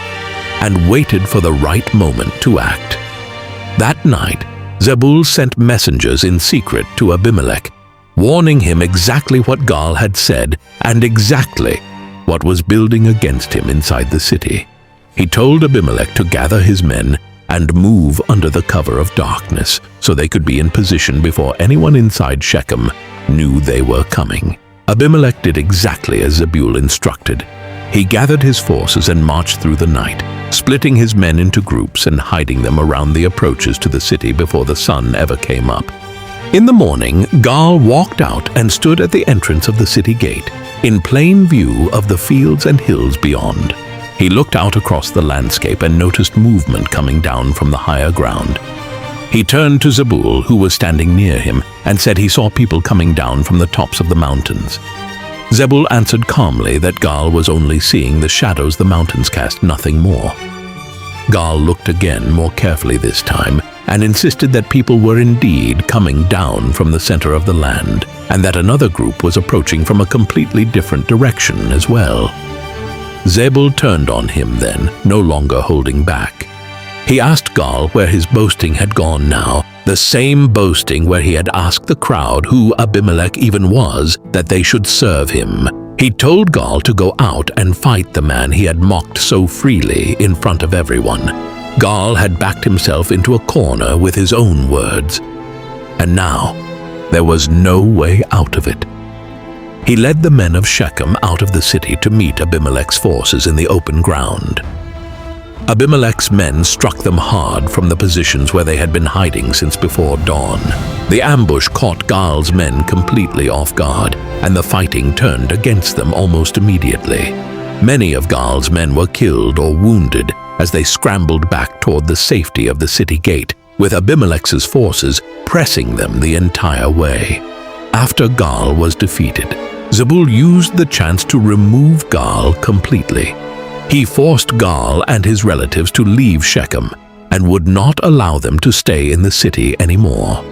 and waited for the right moment to act. That night, Zebul sent messengers in secret to Abimelech, warning him exactly what Gaal had said and exactly what was building against him inside the city. He told Abimelech to gather his men and move under the cover of darkness so they could be in position before anyone inside Shechem knew they were coming. Abimelech did exactly as Zebul instructed. He gathered his forces and marched through the night, splitting his men into groups and hiding them around the approaches to the city before the sun ever came up. In the morning, Gaal walked out and stood at the entrance of the city gate, in plain view of the fields and hills beyond. He looked out across the landscape and noticed movement coming down from the higher ground. He turned to Zebul, who was standing near him, and said he saw people coming down from the tops of the mountains. Zebul answered calmly that Gaal was only seeing the shadows the mountains cast, nothing more. Gaal looked again more carefully this time and insisted that people were indeed coming down from the center of the land, and that another group was approaching from a completely different direction as well. Zebul turned on him then, no longer holding back. He asked Gaal where his boasting had gone now, the same boasting where he had asked the crowd who Abimelech even was, that they should serve him. He told Gaal to go out and fight the man he had mocked so freely in front of everyone. Gaal had backed himself into a corner with his own words, and now there was no way out of it. He led the men of Shechem out of the city to meet Abimelech's forces in the open ground. Abimelech's men struck them hard from the positions where they had been hiding since before dawn. The ambush caught Gaal's men completely off guard, and the fighting turned against them almost immediately. Many of Gaal's men were killed or wounded as they scrambled back toward the safety of the city gate, with Abimelech's forces pressing them the entire way. After Gaal was defeated, Zebul used the chance to remove Gaal completely. He forced Gaal and his relatives to leave Shechem and would not allow them to stay in the city anymore.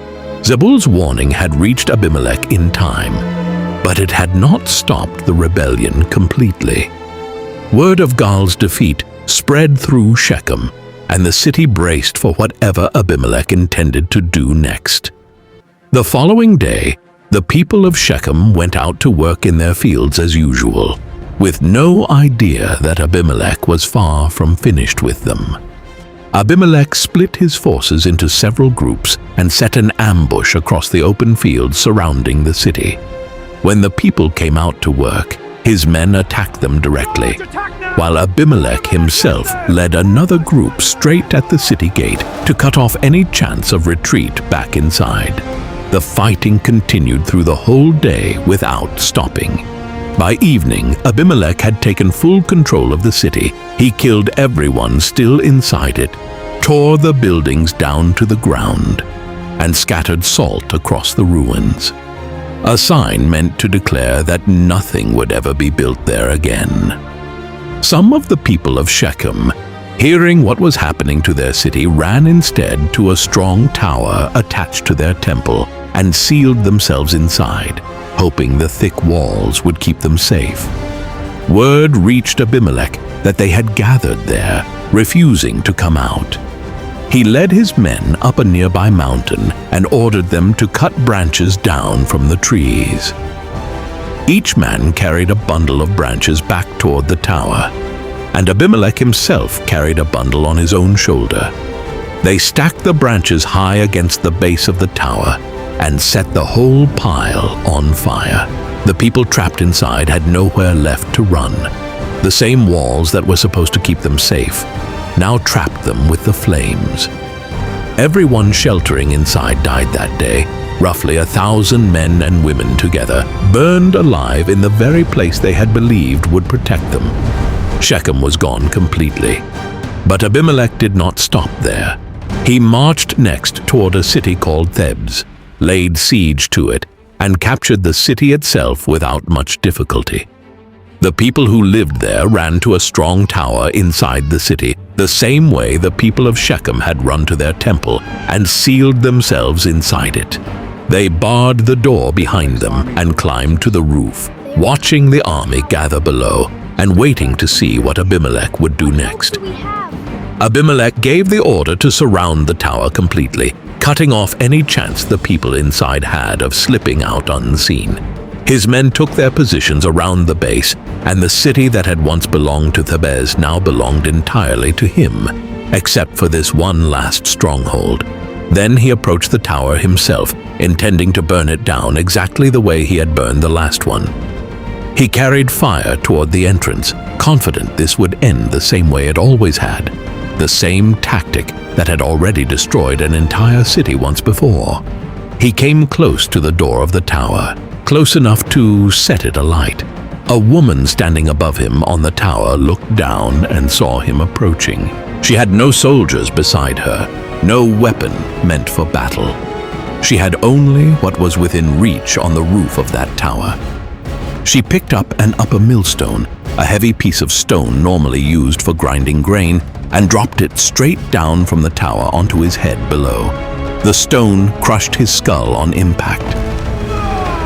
Zebul's warning had reached Abimelech in time, but it had not stopped the rebellion completely. Word of Gaal's defeat spread through Shechem, and the city braced for whatever Abimelech intended to do next. The following day, the people of Shechem went out to work in their fields as usual, with no idea that Abimelech was far from finished with them. Abimelech split his forces into several groups and set an ambush across the open fields surrounding the city. When the people came out to work, his men attacked them directly, while Abimelech himself led another group straight at the city gate to cut off any chance of retreat back inside. The fighting continued through the whole day without stopping. By evening, Abimelech had taken full control of the city. He killed everyone still inside it, tore the buildings down to the ground, and scattered salt across the ruins. A sign meant to declare that nothing would ever be built there again. Some of the people of Shechem, hearing what was happening to their city, ran instead to a strong tower attached to their temple and sealed themselves inside, hoping the thick walls would keep them safe. Word reached Abimelech that they had gathered there, refusing to come out. He led his men up a nearby mountain and ordered them to cut branches down from the trees. Each man carried a bundle of branches back toward the tower, and Abimelech himself carried a bundle on his own shoulder. They stacked the branches high against the base of the tower and set the whole pile on fire. The people trapped inside had nowhere left to run. The same walls that were supposed to keep them safe now trapped them with the flames. Everyone sheltering inside died that day. Roughly 1,000 men and women together, burned alive in the very place they had believed would protect them. Shechem was gone completely. But Abimelech did not stop there. He marched next toward a city called Thebes, laid siege to it, and captured the city itself without much difficulty. The people who lived there ran to a strong tower inside the city, the same way the people of Shechem had run to their temple and sealed themselves inside it. They barred the door behind them and climbed to the roof, watching the army gather below and waiting to see what Abimelech would do next. Abimelech gave the order to surround the tower completely, cutting off any chance the people inside had of slipping out unseen. His men took their positions around the base, and the city that had once belonged to Thebes now belonged entirely to him, except for this one last stronghold. Then he approached the tower himself, intending to burn it down exactly the way he had burned the last one. He carried fire toward the entrance, confident this would end the same way it always had, the same tactic that had already destroyed an entire city once before. He came close to the door of the tower, close enough to set it alight. A woman standing above him on the tower looked down and saw him approaching. She had no soldiers beside her, no weapon meant for battle. She had only what was within reach on the roof of that tower. She picked up an upper millstone, a heavy piece of stone normally used for grinding grain, and dropped it straight down from the tower onto his head below. The stone crushed his skull on impact.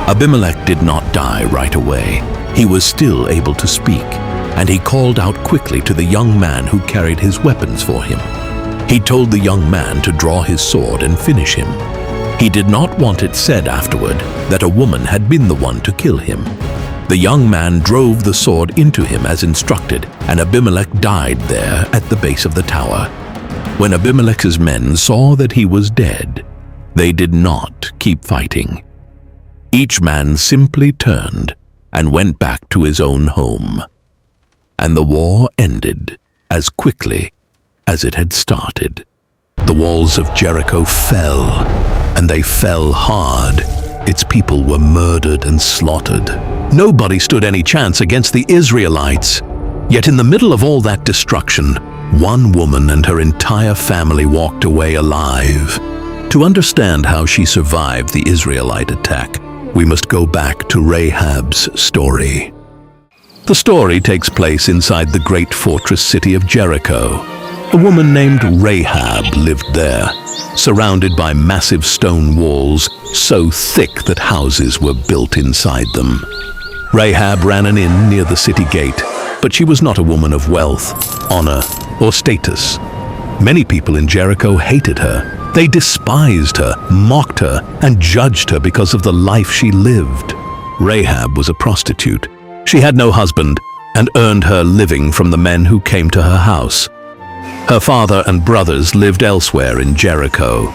Abimelech did not die right away. He was still able to speak, and he called out quickly to the young man who carried his weapons for him. He told the young man to draw his sword and finish him. He did not want it said afterward that a woman had been the one to kill him. The young man drove the sword into him as instructed, and Abimelech died there at the base of the tower. When Abimelech's men saw that he was dead, they did not keep fighting. Each man simply turned and went back to his own home. And the war ended as quickly as it had started. The walls of Jericho fell, and they fell hard. Its people were murdered and slaughtered. Nobody stood any chance against the Israelites. Yet in the middle of all that destruction, one woman and her entire family walked away alive. To understand how she survived the Israelite attack, we must go back to Rahab's story. The story takes place inside the great fortress city of Jericho. A woman named Rahab lived there, surrounded by massive stone walls so thick that houses were built inside them. Rahab ran an inn near the city gate, but she was not a woman of wealth, honor, or status. Many people in Jericho hated her. They despised her, mocked her, and judged her because of the life she lived. Rahab was a prostitute. She had no husband and earned her living from the men who came to her house. Her father and brothers lived elsewhere in Jericho,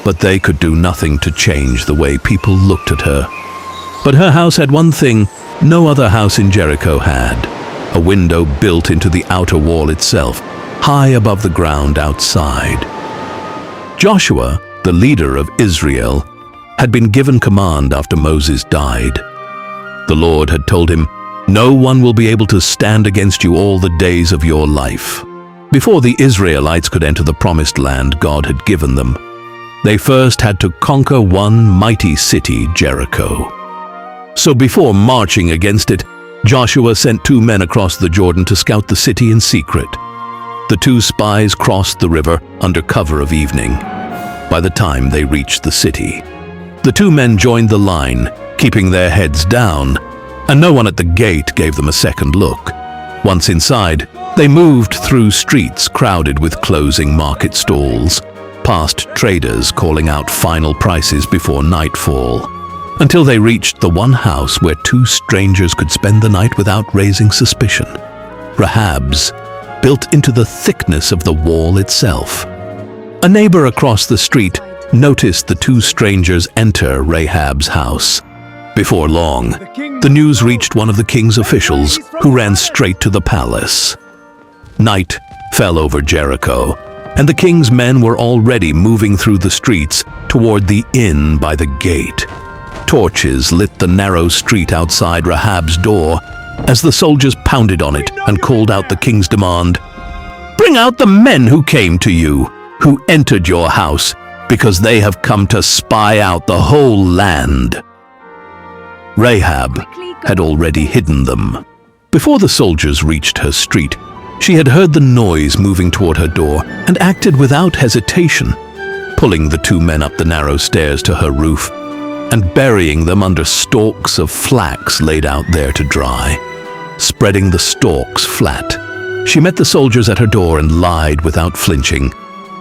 but they could do nothing to change the way people looked at her. But her house had one thing no other house in Jericho had: a window built into the outer wall itself, high above the ground outside. Joshua, the leader of Israel, had been given command after Moses died. The Lord had told him, "No one will be able to stand against you all the days of your life." Before the Israelites could enter the promised land God had given them, they first had to conquer one mighty city, Jericho. So before marching against it, Joshua sent 2 men across the Jordan to scout the city in secret. The 2 spies crossed the river under cover of evening. By the time they reached the city, the 2 men joined the line, keeping their heads down, and no one at the gate gave them a second look. Once inside, they moved through streets crowded with closing market stalls, past traders calling out final prices before nightfall. until they reached the one house where two strangers could spend the night without raising suspicion. Rahab's, built into the thickness of the wall itself. A neighbor across the street noticed the two strangers enter Rahab's house. Before long, the news reached one of the king's officials, who ran straight to the palace. Night fell over Jericho, and the king's men were already moving through the streets toward the inn by the gate. Torches lit the narrow street outside Rahab's door as the soldiers pounded on it and called out the king's demand, "Bring out the men who came to you, who entered your house, because they have come to spy out the whole land." Rahab had already hidden them. Before the soldiers reached her street, she had heard the noise moving toward her door and acted without hesitation, pulling the two men up the narrow stairs to her roof and burying them under stalks of flax laid out there to dry. Spreading the stalks flat, she met the soldiers at her door and lied without flinching,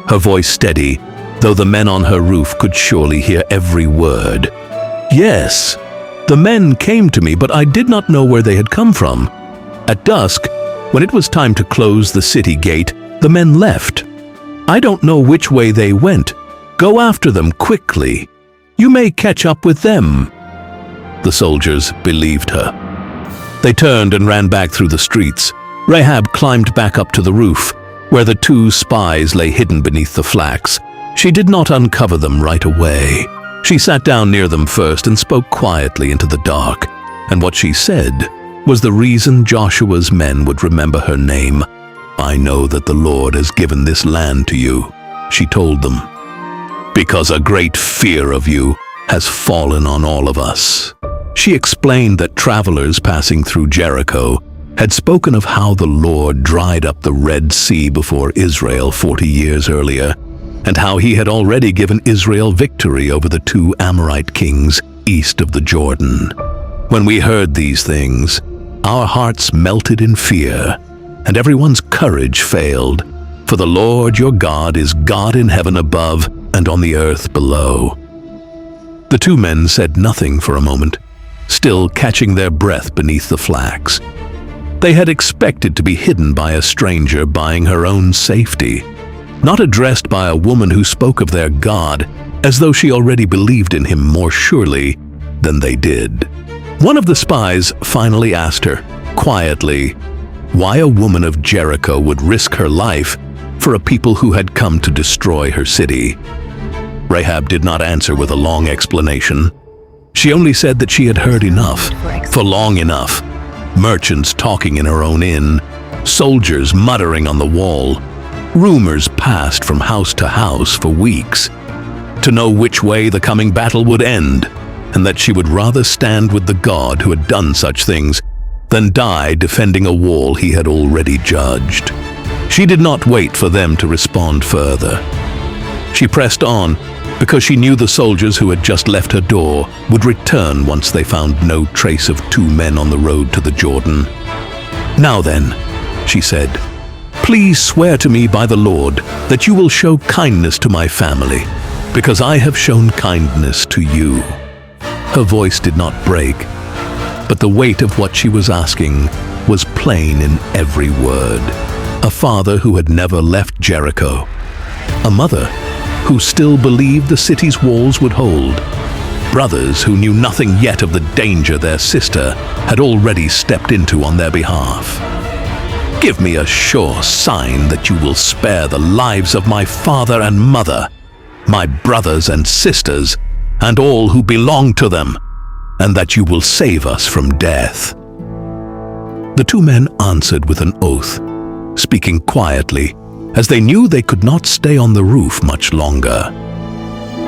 her voice steady, though the men on her roof could surely hear every word. "Yes, the men came to me, but I did not know where they had come from. At dusk, when it was time to close the city gate, the men left. I don't know which way they went. Go after them quickly. You may catch up with them." The soldiers believed her. They turned and ran back through the streets. Rahab climbed back up to the roof, where the two spies lay hidden beneath the flax. She did not uncover them right away. She sat down near them first and spoke quietly into the dark, and what she said was the reason Joshua's men would remember her name. "I know that the Lord has given this land to you," she told them, "because a great fear of you has fallen on all of us." She explained that travelers passing through Jericho had spoken of how the Lord dried up the Red Sea before Israel 40 years earlier, and how he had already given Israel victory over the two Amorite kings east of the Jordan. When we heard these things, our hearts melted in fear, and everyone's courage failed, for the Lord your God is God in heaven above and on the earth below. The two men said nothing for a moment, still catching their breath beneath the flax. They had expected to be hidden by a stranger buying her own safety, not addressed by a woman who spoke of their God as though she already believed in him more surely than they did. One of the spies finally asked her, quietly, why a woman of Jericho would risk her life for a people who had come to destroy her city. Rahab did not answer with a long explanation. She only said that she had heard enough, for long enough. Merchants talking in her own inn, soldiers muttering on the wall, rumors passed from house to house for weeks, to know which way the coming battle would end, and that she would rather stand with the God who had done such things than die defending a wall he had already judged. She did not wait for them to respond further. She pressed on because she knew the soldiers who had just left her door would return once they found no trace of two men on the road to the Jordan. "Now then," she said, "please swear to me by the Lord that you will show kindness to my family, because I have shown kindness to you." Her voice did not break, but the weight of what she was asking was plain in every word. A father who had never left Jericho. A mother who still believed the city's walls would hold. Brothers who knew nothing yet of the danger their sister had already stepped into on their behalf. "Give me a sure sign that you will spare the lives of my father and mother, my brothers and sisters, and all who belong to them, and that you will save us from death." The two men answered with an oath, speaking quietly, as they knew they could not stay on the roof much longer.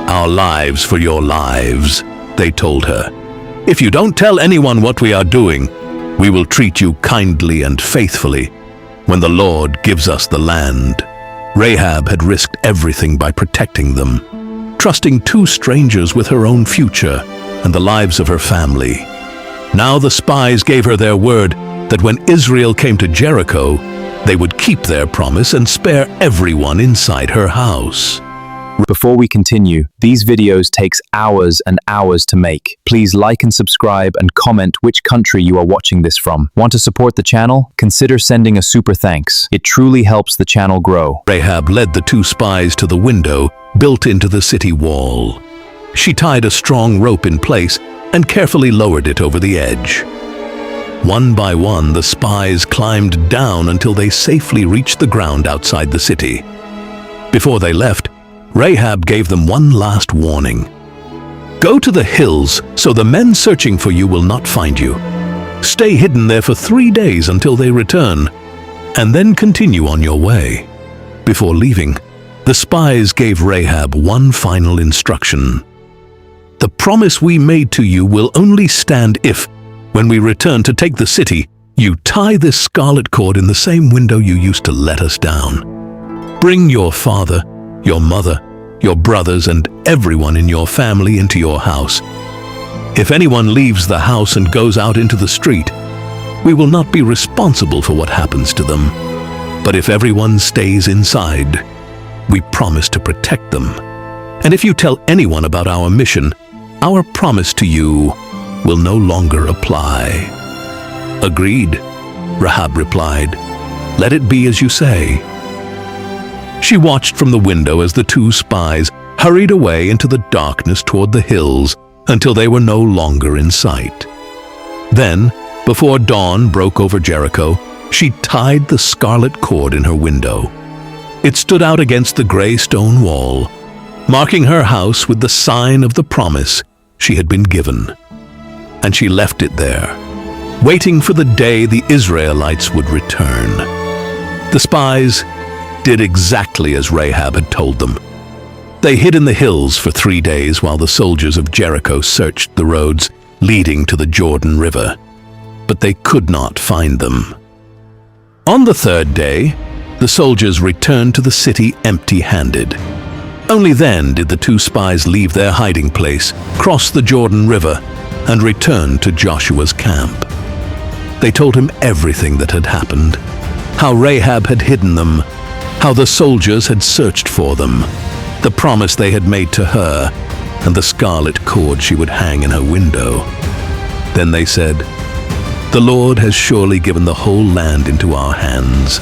"Our lives for your lives," they told her. "If you don't tell anyone what we are doing, we will treat you kindly and faithfully when the Lord gives us the land." Rahab had risked everything by protecting them, trusting two strangers with her own future and the lives of her family. Now the spies gave her their word that when Israel came to Jericho, they would keep their promise and spare everyone inside her house. Before we continue, these videos takes hours and hours to make. Please like and subscribe and comment which country you are watching this from. Want to support the channel? Consider sending a super thanks. It truly helps the channel grow. Rahab led the two spies to the window built into the city wall. She tied a strong rope in place and carefully lowered it over the edge. One by one, the spies climbed down until they safely reached the ground outside the city. Before they left, Rahab gave them one last warning. Go to the hills so the men searching for you will not find you. Stay hidden there for 3 days until they return, and then continue on your way. Before leaving, the spies gave Rahab one final instruction. The promise we made to you will only stand if, when we return to take the city, you tie this scarlet cord in the same window you used to let us down. Bring your father, your mother, your brothers, and everyone in your family into your house. If anyone leaves the house and goes out into the street, we will not be responsible for what happens to them. But if everyone stays inside, we promise to protect them. And if you tell anyone about our mission, our promise to you will no longer apply. Agreed, Rahab replied. Let it be as you say. She watched from the window as the two spies hurried away into the darkness toward the hills until they were no longer in sight. Then, before dawn broke over Jericho, she tied the scarlet cord in her window. It stood out against the gray stone wall, marking her house with the sign of the promise she had been given. And she left it there, waiting for the day the Israelites would return. The spies did exactly as Rahab had told them. They hid in the hills for 3 days while the soldiers of Jericho searched the roads leading to the Jordan River, but they could not find them. On the 3rd day, the soldiers returned to the city empty-handed. Only then did the two spies leave their hiding place, cross the Jordan River, and return to Joshua's camp. They told him everything that had happened, how Rahab had hidden them, how the soldiers had searched for them, the promise they had made to her, and the scarlet cord she would hang in her window. Then they said, "The Lord has surely given the whole land into our hands.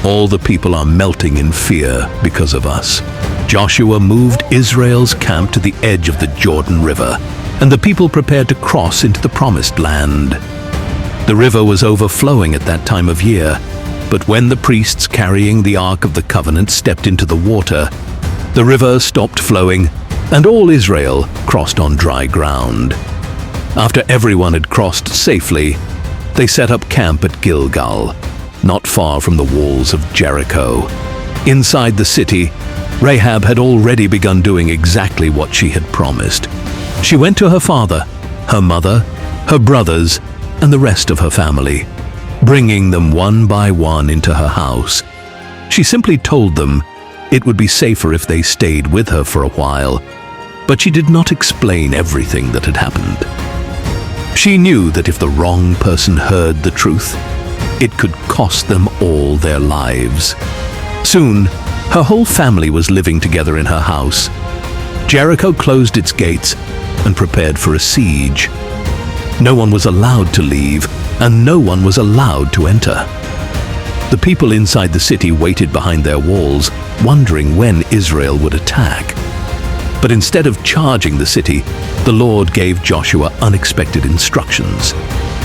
All the people are melting in fear because of us." Joshua moved Israel's camp to the edge of the Jordan River, and the people prepared to cross into the promised land. The river was overflowing at that time of year, but when the priests carrying the Ark of the Covenant stepped into the water, the river stopped flowing, and all Israel crossed on dry ground. After everyone had crossed safely, they set up camp at Gilgal, not far from the walls of Jericho. Inside the city, Rahab had already begun doing exactly what she had promised. She went to her father, her mother, her brothers, and the rest of her family, bringing them one by one into her house. She simply told them it would be safer if they stayed with her for a while, but she did not explain everything that had happened. She knew that if the wrong person heard the truth, it could cost them all their lives. Soon, her whole family was living together in her house. Jericho closed its gates and prepared for a siege. No one was allowed to leave, and no one was allowed to enter. The people inside the city waited behind their walls, wondering when Israel would attack. But instead of charging the city, the Lord gave Joshua unexpected instructions.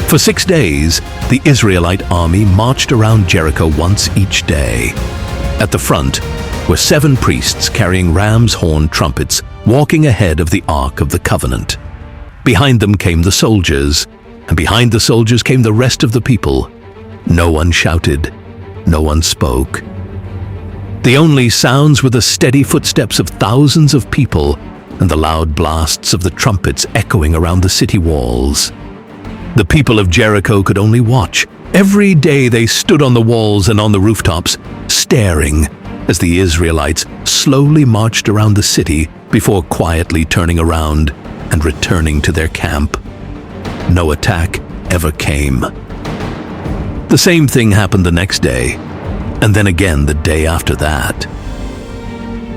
For 6 days, the Israelite army marched around Jericho once each day. At the front were 7 priests carrying ram's horn trumpets, walking ahead of the Ark of the Covenant. Behind them came the soldiers, and behind the soldiers came the rest of the people. No one shouted, no one spoke. The only sounds were the steady footsteps of thousands of people and the loud blasts of the trumpets echoing around the city walls. The people of Jericho could only watch. Every day they stood on the walls and on the rooftops, staring as the Israelites slowly marched around the city before quietly turning around and returning to their camp. No attack ever came. The same thing happened the next day, and then again the day after that.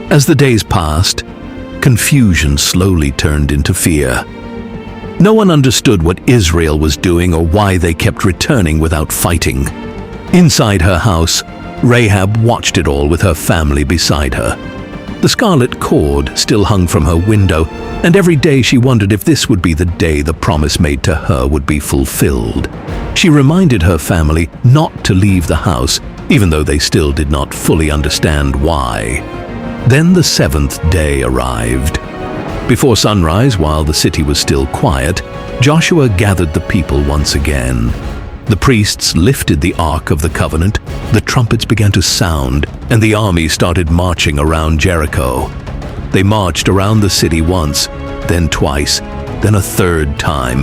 As the days passed, confusion slowly turned into fear. No one understood what Israel was doing or why they kept returning without fighting. Inside her house, Rahab watched it all with her family beside her. The scarlet cord still hung from her window, and every day she wondered if this would be the day the promise made to her would be fulfilled. She reminded her family not to leave the house, even though they still did not fully understand why. Then the seventh day arrived. Before sunrise, while the city was still quiet, Joshua gathered the people once again. The priests lifted the Ark of the Covenant, the trumpets began to sound, and the army started marching around Jericho. They marched around the city once, then twice, then a third time.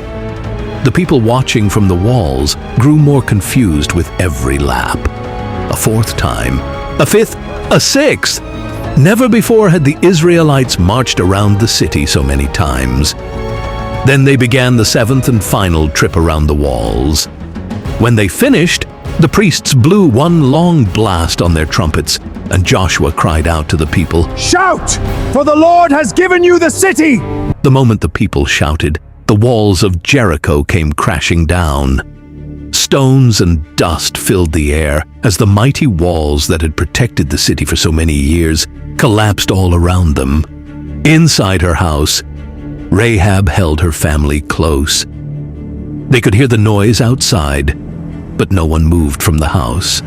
The people watching from the walls grew more confused with every lap. A fourth time, a fifth, a sixth. Never before had the Israelites marched around the city so many times. Then they began the seventh and final trip around the walls. When they finished, the priests blew one long blast on their trumpets, and Joshua cried out to the people, Shout! For the Lord has given you the city! The moment the people shouted, the walls of Jericho came crashing down. Stones and dust filled the air as the mighty walls that had protected the city for so many years collapsed all around them. Inside her house, Rahab held her family close. They could hear the noise outside, but no one moved from the house.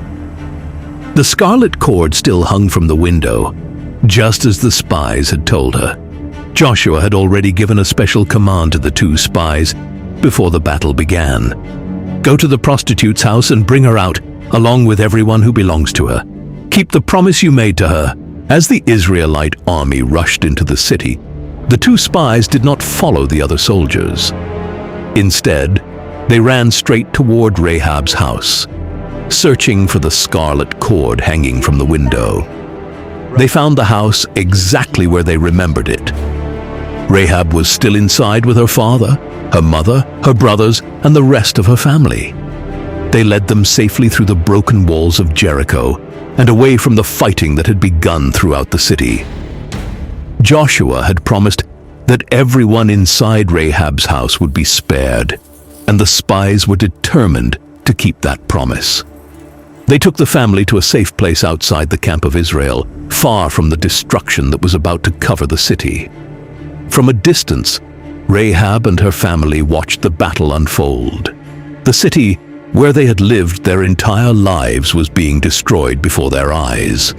The scarlet cord still hung from the window, just as the spies had told her. Joshua had already given a special command to the two spies before the battle began. Go to the prostitute's house and bring her out, along with everyone who belongs to her. Keep the promise you made to her. As the Israelite army rushed into the city, the two spies did not follow the other soldiers. Instead, they ran straight toward Rahab's house, searching for the scarlet cord hanging from the window. They found the house exactly where they remembered it. Rahab was still inside with her father, her mother, her brothers, and the rest of her family. They led them safely through the broken walls of Jericho and away from the fighting that had begun throughout the city. Joshua had promised that everyone inside Rahab's house would be spared, and the spies were determined to keep that promise. They took the family to a safe place outside the camp of Israel, far from the destruction that was about to cover the city. From a distance, Rahab and her family watched the battle unfold. The city, where they had lived their entire lives, was being destroyed before their eyes.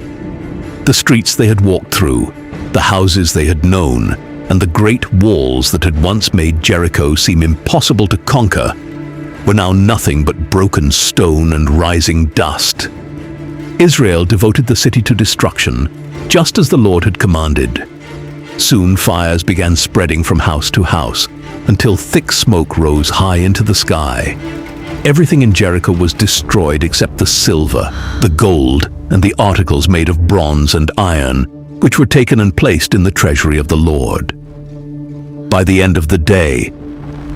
The streets they had walked through, the houses they had known, and the great walls that had once made Jericho seem impossible to conquer were now nothing but broken stone and rising dust. Israel devoted the city to destruction, just as the Lord had commanded. Soon fires began spreading from house to house, until thick smoke rose high into the sky. Everything in Jericho was destroyed except the silver, the gold, and the articles made of bronze and iron, which were taken and placed in the treasury of the Lord. By the end of the day,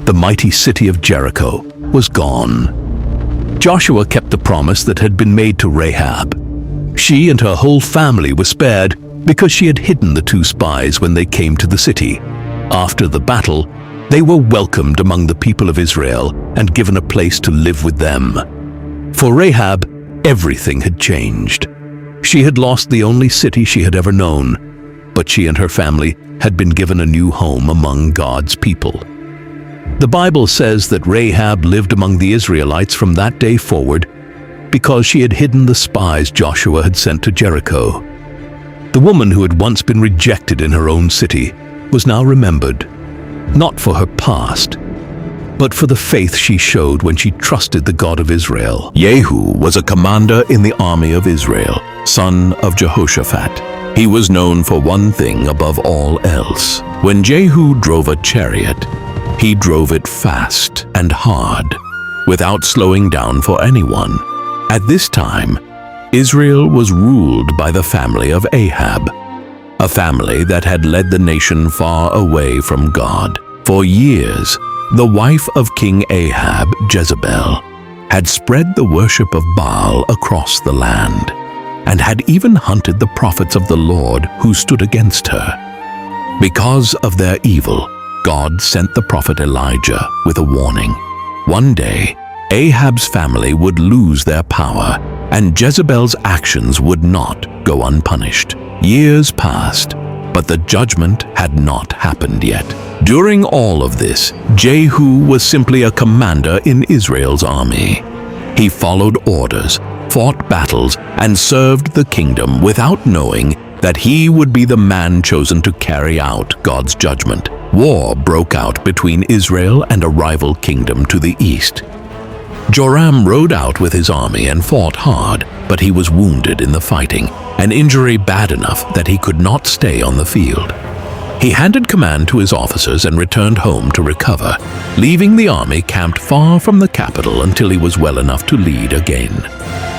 the mighty city of Jericho was gone. Joshua kept the promise that had been made to Rahab. She and her whole family were spared because she had hidden the two spies when they came to the city. After the battle, they were welcomed among the people of Israel and given a place to live with them. For Rahab, everything had changed. She had lost the only city she had ever known, but she and her family had been given a new home among God's people. The Bible says that Rahab lived among the Israelites from that day forward because she had hidden the spies Joshua had sent to Jericho. The woman who had once been rejected in her own city was now remembered, not for her past, but for the faith she showed when she trusted the God of Israel. Jehu was a commander in the army of Israel, son of Jehoshaphat. He was known for one thing above all else. When Jehu drove a chariot, he drove it fast and hard, without slowing down for anyone. At this time, Israel was ruled by the family of Ahab, a family that had led the nation far away from God. For years, the wife of King Ahab, Jezebel, had spread the worship of Baal across the land, and had even hunted the prophets of the Lord who stood against her. Because of their evil, God sent the prophet Elijah with a warning. One day, Ahab's family would lose their power, and Jezebel's actions would not go unpunished. Years passed, but the judgment had not happened yet. During all of this, Jehu was simply a commander in Israel's army. He followed orders, fought battles, and served the kingdom without knowing that he would be the man chosen to carry out God's judgment. War broke out between Israel and a rival kingdom to the east. Joram rode out with his army and fought hard, but he was wounded in the fighting, an injury bad enough that he could not stay on the field. He handed command to his officers and returned home to recover, leaving the army camped far from the capital until he was well enough to lead again.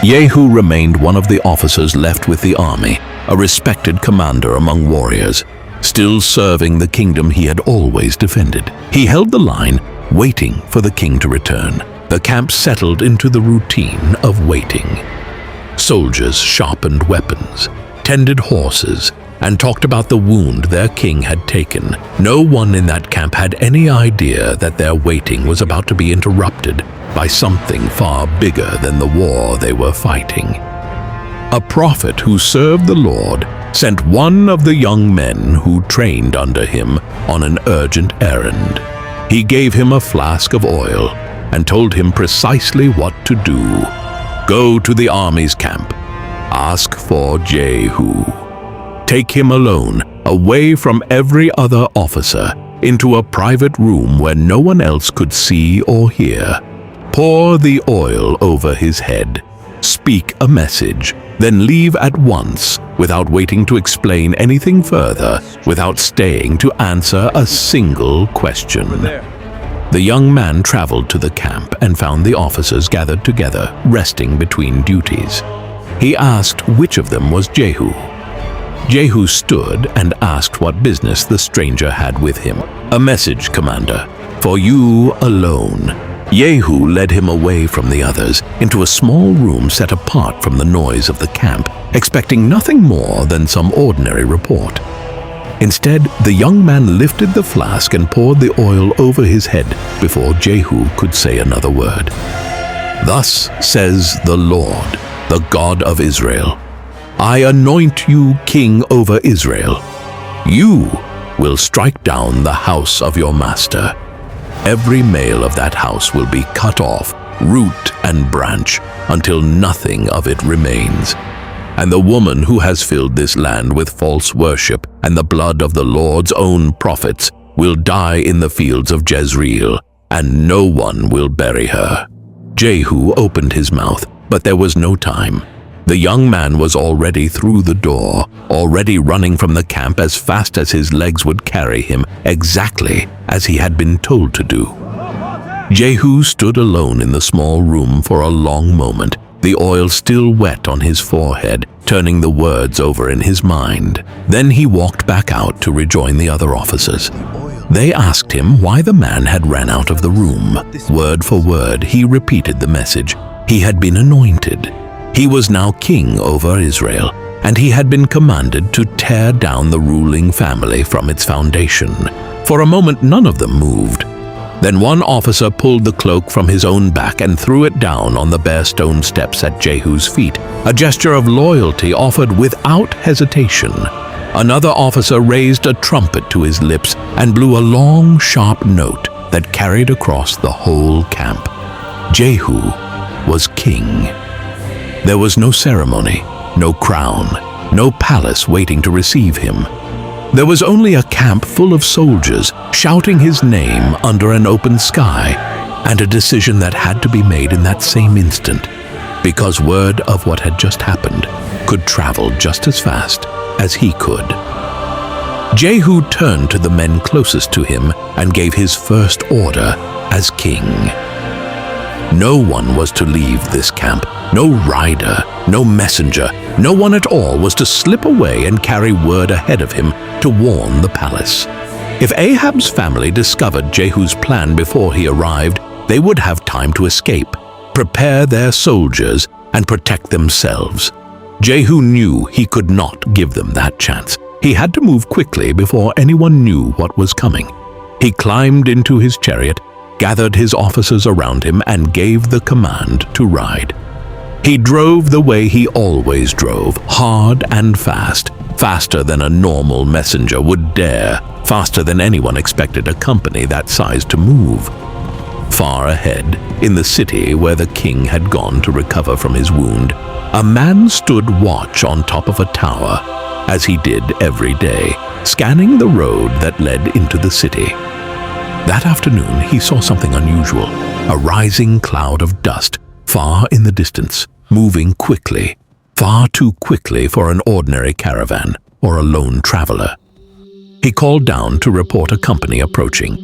Jehu remained one of the officers left with the army, a respected commander among warriors, still serving the kingdom he had always defended. He held the line, waiting for the king to return. The camp settled into the routine of waiting. Soldiers sharpened weapons, tended horses, and talked about the wound their king had taken. No one in that camp had any idea that their waiting was about to be interrupted by something far bigger than the war they were fighting. A prophet who served the Lord sent one of the young men who trained under him on an urgent errand. He gave him a flask of oil and told him precisely what to do. Go to the army's camp. Ask for Jehu. Take him alone, away from every other officer, into a private room where no one else could see or hear. Pour the oil over his head. Speak a message, then leave at once without waiting to explain anything further, without staying to answer a single question. The young man traveled to the camp and found the officers gathered together, resting between duties. He asked which of them was Jehu. Jehu stood and asked what business the stranger had with him. A message, Commander, for you alone. Jehu led him away from the others into a small room set apart from the noise of the camp, expecting nothing more than some ordinary report. Instead, the young man lifted the flask and poured the oil over his head before Jehu could say another word. Thus says the Lord, the God of Israel, I anoint you king over Israel. You will strike down the house of your master. Every male of that house will be cut off, root and branch, until nothing of it remains. And the woman who has filled this land with false worship and the blood of the Lord's own prophets will die in the fields of Jezreel, and no one will bury her. Jehu opened his mouth, but there was no time. The young man was already through the door, already running from the camp as fast as his legs would carry him, exactly as he had been told to do. Jehu stood alone in the small room for a long moment, the oil still wet on his forehead, turning the words over in his mind. Then he walked back out to rejoin the other officers. They asked him why the man had ran out of the room. Word for word, he repeated the message. He had been anointed. He was now king over Israel, and he had been commanded to tear down the ruling family from its foundation. For a moment, none of them moved. Then one officer pulled the cloak from his own back and threw it down on the bare stone steps at Jehu's feet, a gesture of loyalty offered without hesitation. Another officer raised a trumpet to his lips and blew a long, sharp note that carried across the whole camp. Jehu was king. There was no ceremony, no crown, no palace waiting to receive him. There was only a camp full of soldiers shouting his name under an open sky, and a decision that had to be made in that same instant, because word of what had just happened could travel just as fast as he could. Jehu turned to the men closest to him and gave his first order as king. No one was to leave this camp. No rider, no messenger, no one at all was to slip away and carry word ahead of him to warn the palace. If Ahab's family discovered Jehu's plan before he arrived, they would have time to escape, prepare their soldiers, and protect themselves. Jehu knew he could not give them that chance. He had to move quickly before anyone knew what was coming. He climbed into his chariot, gathered his officers around him, and gave the command to ride. He drove the way he always drove, hard and fast, faster than a normal messenger would dare, faster than anyone expected a company that size to move. Far ahead, in the city where the king had gone to recover from his wound, a man stood watch on top of a tower, as he did every day, scanning the road that led into the city. That afternoon, he saw something unusual, a rising cloud of dust, far in the distance, moving quickly, far too quickly for an ordinary caravan or a lone traveler. He called down to report a company approaching.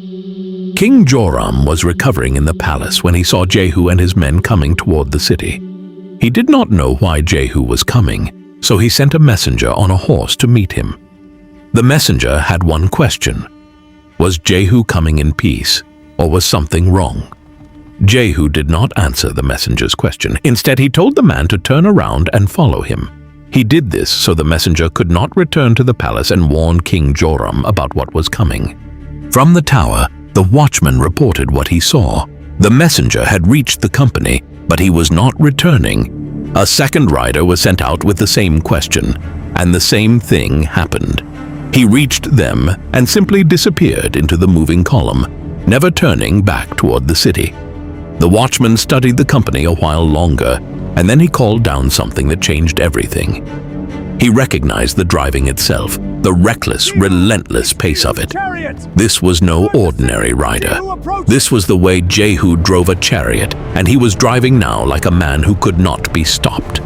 King Joram was recovering in the palace when he saw Jehu and his men coming toward the city. He did not know why Jehu was coming, so he sent a messenger on a horse to meet him. The messenger had one question. Was Jehu coming in peace, or was something wrong? Jehu did not answer the messenger's question. Instead, he told the man to turn around and follow him. He did this so the messenger could not return to the palace and warn King Joram about what was coming. From the tower, the watchman reported what he saw. The messenger had reached the company, but he was not returning. A second rider was sent out with the same question, and the same thing happened. He reached them and simply disappeared into the moving column, never turning back toward the city. The watchman studied the company a while longer, and then he called down something that changed everything. He recognized the driving itself, the reckless, relentless pace of it. This was no ordinary rider. This was the way Jehu drove a chariot, and he was driving now like a man who could not be stopped.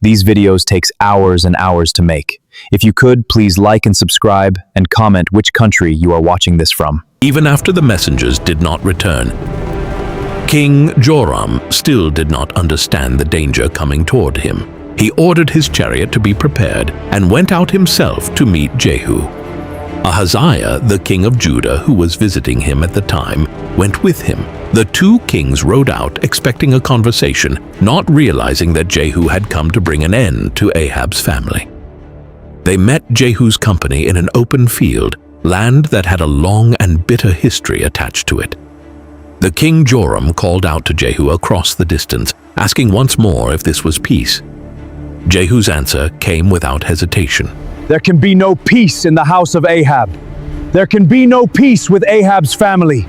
These videos takes hours and hours to make. If you could, please like and subscribe and comment which country you are watching this from. Even after the messengers did not return, King Joram still did not understand the danger coming toward him. He ordered his chariot to be prepared and went out himself to meet Jehu. Amaziah, the king of Judah, who was visiting him at the time, went with him. The two kings rode out expecting a conversation, not realizing that Jehu had come to bring an end to Ahab's family. They met Jehu's company in an open field, land that had a long and bitter history attached to it. The king Joram called out to Jehu across the distance, asking once more if this was peace. Jehu's answer came without hesitation. There can be no peace in the house of Ahab. There can be no peace with Ahab's family.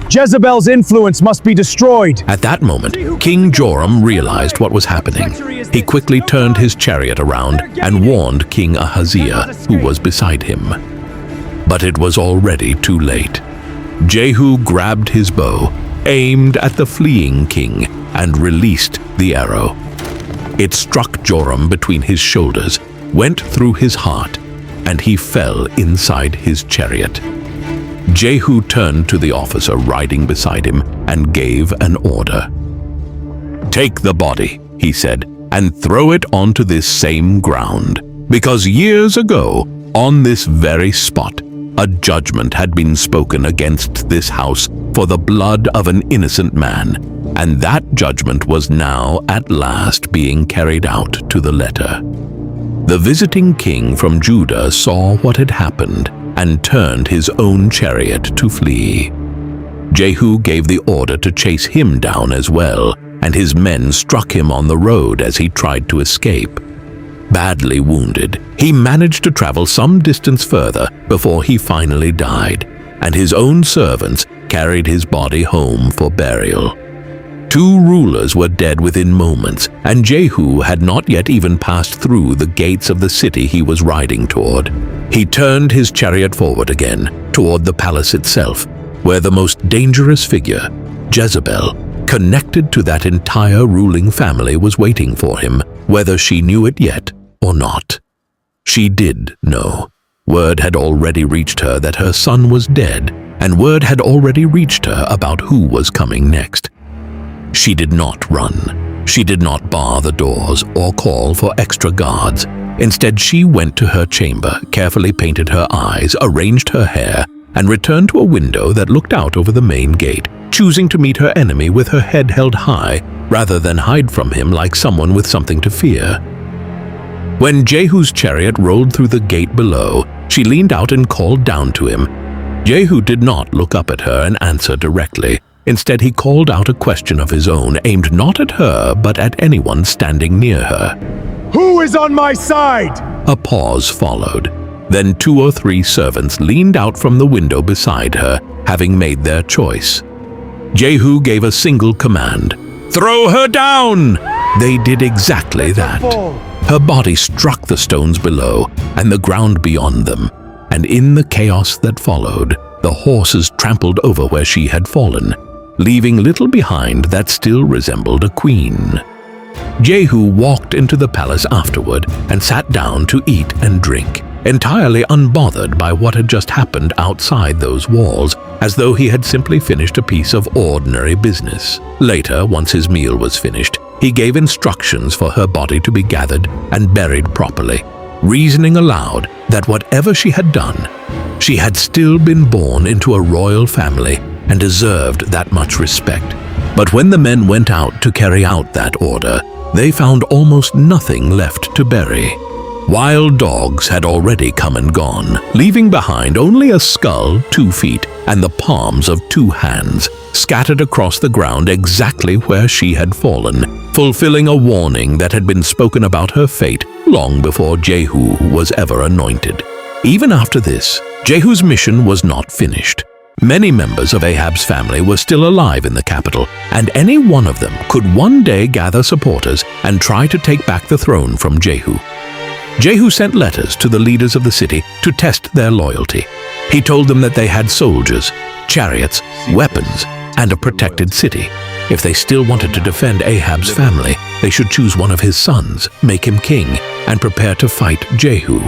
Jezebel's influence must be destroyed. At that moment, King Joram realized what was happening. He quickly turned his chariot around and warned King Ahaziah, who was beside him. But it was already too late. Jehu grabbed his bow, aimed at the fleeing king, and released the arrow. It struck Joram between his shoulders, went through his heart, and he fell inside his chariot. Jehu turned to the officer riding beside him and gave an order. "Take the body," he said, "and throw it onto this same ground, because years ago, on this very spot, a judgment had been spoken against this house for the blood of an innocent man, and that judgment was now at last being carried out to the letter." The visiting king from Judah saw what had happened and turned his own chariot to flee. Jehu gave the order to chase him down as well, and his men struck him on the road as he tried to escape. Badly wounded, he managed to travel some distance further before he finally died, and his own servants carried his body home for burial. Two rulers were dead within moments, and Jehu had not yet even passed through the gates of the city he was riding toward. He turned his chariot forward again, toward the palace itself, where the most dangerous figure, Jezebel, connected to that entire ruling family, was waiting for him, whether she knew it yet or not. She did know. Word had already reached her that her son was dead, and word had already reached her about who was coming next. She did not run. She did not bar the doors or call for extra guards. Instead, she went to her chamber, carefully painted her eyes, arranged her hair, and returned to a window that looked out over the main gate, choosing to meet her enemy with her head held high rather than hide from him like someone with something to fear. When Jehu's chariot rolled through the gate below, she leaned out and called down to him. Jehu did not look up at her and answer directly. Instead, he called out a question of his own, aimed not at her, but at anyone standing near her. Who is on my side? A pause followed. Then 2 or 3 servants leaned out from the window beside her, having made their choice. Jehu gave a single command, "Throw her down!" They did exactly that. Her body struck the stones below and the ground beyond them, and in the chaos that followed, the horses trampled over where she had fallen, leaving little behind that still resembled a queen. Jehu walked into the palace afterward and sat down to eat and drink, entirely unbothered by what had just happened outside those walls, as though he had simply finished a piece of ordinary business. Later, once his meal was finished, he gave instructions for her body to be gathered and buried properly, reasoning aloud that whatever she had done, she had still been born into a royal family and deserved that much respect. But when the men went out to carry out that order, they found almost nothing left to bury. Wild dogs had already come and gone, leaving behind only a skull 2 feet and the palms of 2 hands, scattered across the ground exactly where she had fallen, fulfilling a warning that had been spoken about her fate long before Jehu was ever anointed. Even after this, Jehu's mission was not finished. Many members of Ahab's family were still alive in the capital, and any one of them could one day gather supporters and try to take back the throne from Jehu. Jehu sent letters to the leaders of the city to test their loyalty. He told them that they had soldiers, chariots, weapons, and a protected city. If they still wanted to defend Ahab's family, they should choose one of his sons, make him king, and prepare to fight Jehu.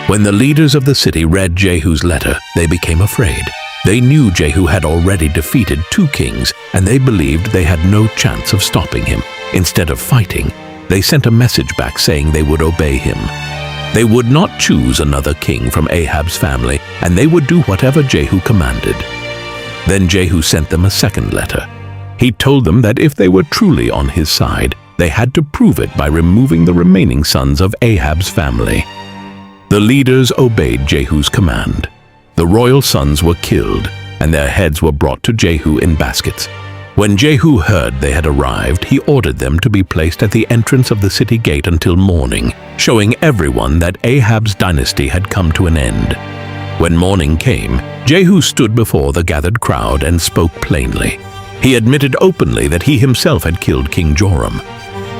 When the leaders of the city read Jehu's letter, they became afraid. They knew Jehu had already defeated 2 kings, and they believed they had no chance of stopping him. Instead of fighting, they sent a message back saying they would obey him. They would not choose another king from Ahab's family, and they would do whatever Jehu commanded. Then Jehu sent them a second letter. He told them that if they were truly on his side, they had to prove it by removing the remaining sons of Ahab's family. The leaders obeyed Jehu's command. The royal sons were killed, and their heads were brought to Jehu in baskets. When Jehu heard they had arrived, he ordered them to be placed at the entrance of the city gate until morning, showing everyone that Ahab's dynasty had come to an end. When morning came, Jehu stood before the gathered crowd and spoke plainly. He admitted openly that he himself had killed King Joram.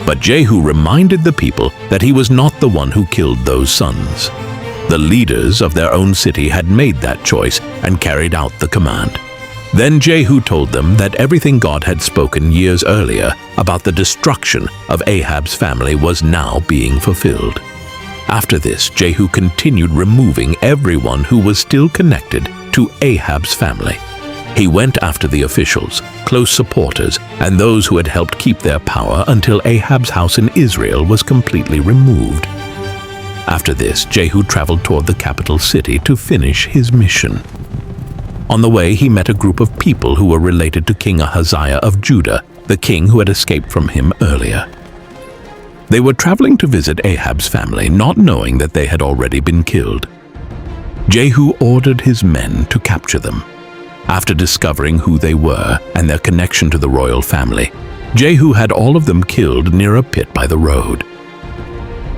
But Jehu reminded the people that he was not the one who killed those sons. The leaders of their own city had made that choice and carried out the command. Then Jehu told them that everything God had spoken years earlier about the destruction of Ahab's family was now being fulfilled. After this, Jehu continued removing everyone who was still connected to Ahab's family. He went after the officials, close supporters, and those who had helped keep their power until Ahab's house in Israel was completely removed. After this, Jehu traveled toward the capital city to finish his mission. On the way, he met a group of people who were related to King Amaziah of Judah, the king who had escaped from him earlier. They were traveling to visit Ahab's family, not knowing that they had already been killed. Jehu ordered his men to capture them. After discovering who they were and their connection to the royal family, Jehu had all of them killed near a pit by the road.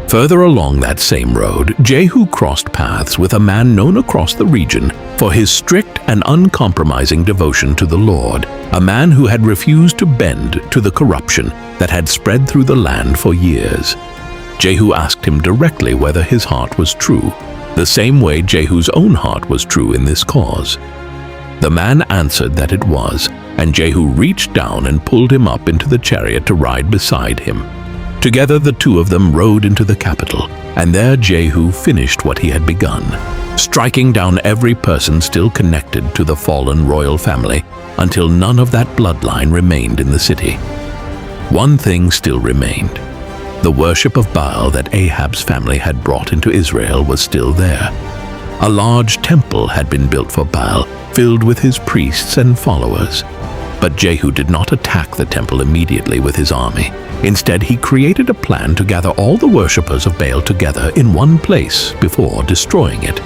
Further along that same road, Jehu crossed paths with a man known across the region for his strict and uncompromising devotion to the Lord, a man who had refused to bend to the corruption that had spread through the land for years. Jehu asked him directly whether his heart was true, the same way Jehu's own heart was true in this cause. The man answered that it was, and Jehu reached down and pulled him up into the chariot to ride beside him. Together the two of them rode into the capital, and there Jehu finished what he had begun, striking down every person still connected to the fallen royal family until none of that bloodline remained in the city. One thing still remained. The worship of Baal that Ahab's family had brought into Israel was still there. A large temple had been built for Baal, filled with his priests and followers. But Jehu did not attack the temple immediately with his army. Instead, he created a plan to gather all the worshippers of Baal together in one place before destroying it.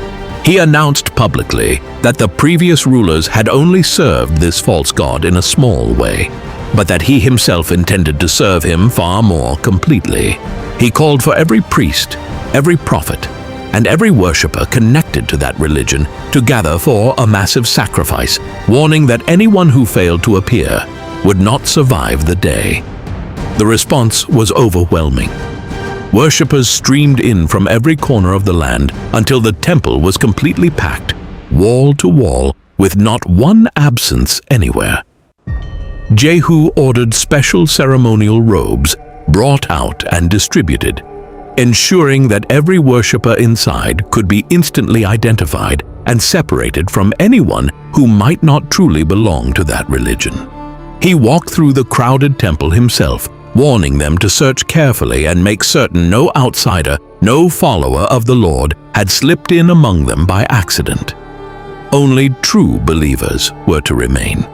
He announced publicly that the previous rulers had only served this false god in a small way, but that he himself intended to serve him far more completely. He called for every priest, every prophet, and every worshipper connected to that religion to gather for a massive sacrifice, warning that anyone who failed to appear would not survive the day. The response was overwhelming. Worshippers streamed in from every corner of the land until the temple was completely packed, wall to wall, with not one absence anywhere. Jehu ordered special ceremonial robes brought out and distributed, ensuring that every worshipper inside could be instantly identified and separated from anyone who might not truly belong to that religion. He walked through the crowded temple himself, warning them to search carefully and make certain no outsider, no follower of the Lord had slipped in among them by accident. Only true believers were to remain.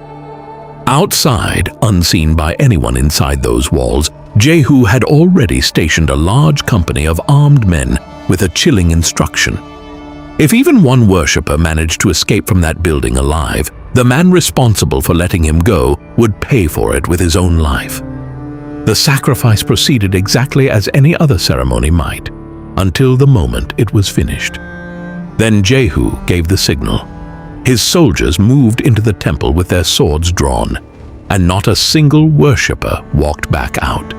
Outside, unseen by anyone inside those walls, Jehu had already stationed a large company of armed men with a chilling instruction. If even one worshipper managed to escape from that building alive, the man responsible for letting him go would pay for it with his own life. The sacrifice proceeded exactly as any other ceremony might, until the moment it was finished. Then Jehu gave the signal. His soldiers moved into the temple with their swords drawn, and not a single worshipper walked back out.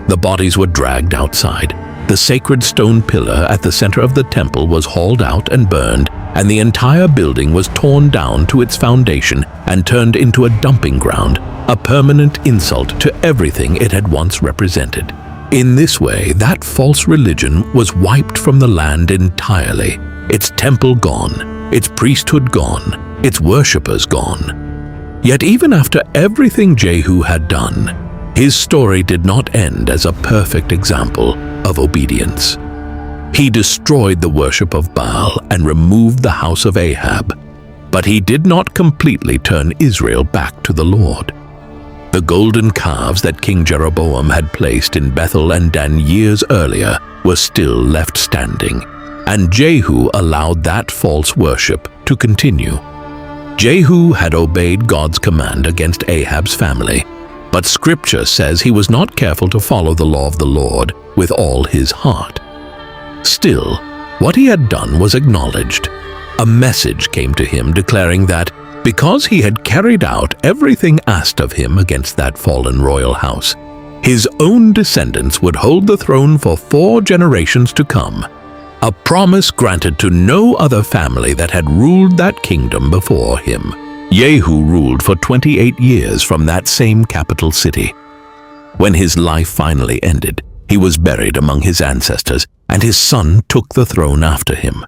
The bodies were dragged outside. The sacred stone pillar at the center of the temple was hauled out and burned, and the entire building was torn down to its foundation and turned into a dumping ground, a permanent insult to everything it had once represented. In this way, that false religion was wiped from the land entirely, its temple gone, its priesthood gone, its worshippers gone. Yet even after everything Jehu had done, his story did not end as a perfect example of obedience. He destroyed the worship of Baal and removed the house of Ahab, but he did not completely turn Israel back to the Lord. The golden calves that King Jeroboam had placed in Bethel and Dan years earlier were still left standing, and Jehu allowed that false worship to continue. Jehu had obeyed God's command against Ahab's family, but Scripture says he was not careful to follow the law of the Lord with all his heart. Still, what he had done was acknowledged. A message came to him declaring that because he had carried out everything asked of him against that fallen royal house, his own descendants would hold the throne for 4 generations to come, a promise granted to no other family that had ruled that kingdom before him. Jehu ruled for 28 years from that same capital city. When his life finally ended, he was buried among his ancestors, and his son took the throne after him.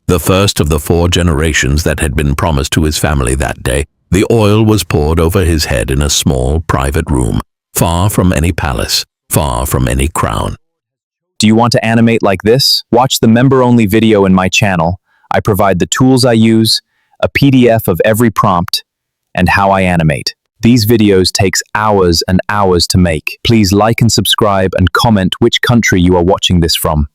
The first of the 4 generations that had been promised to his family that day, the oil was poured over his head in a small private room, far from any palace, far from any crown. Do you want to animate like this? Watch the member-only video in my channel. I provide the tools I use, a PDF of every prompt, and how I animate. These videos takes hours and hours to make. Please like and subscribe and comment which country you are watching this from.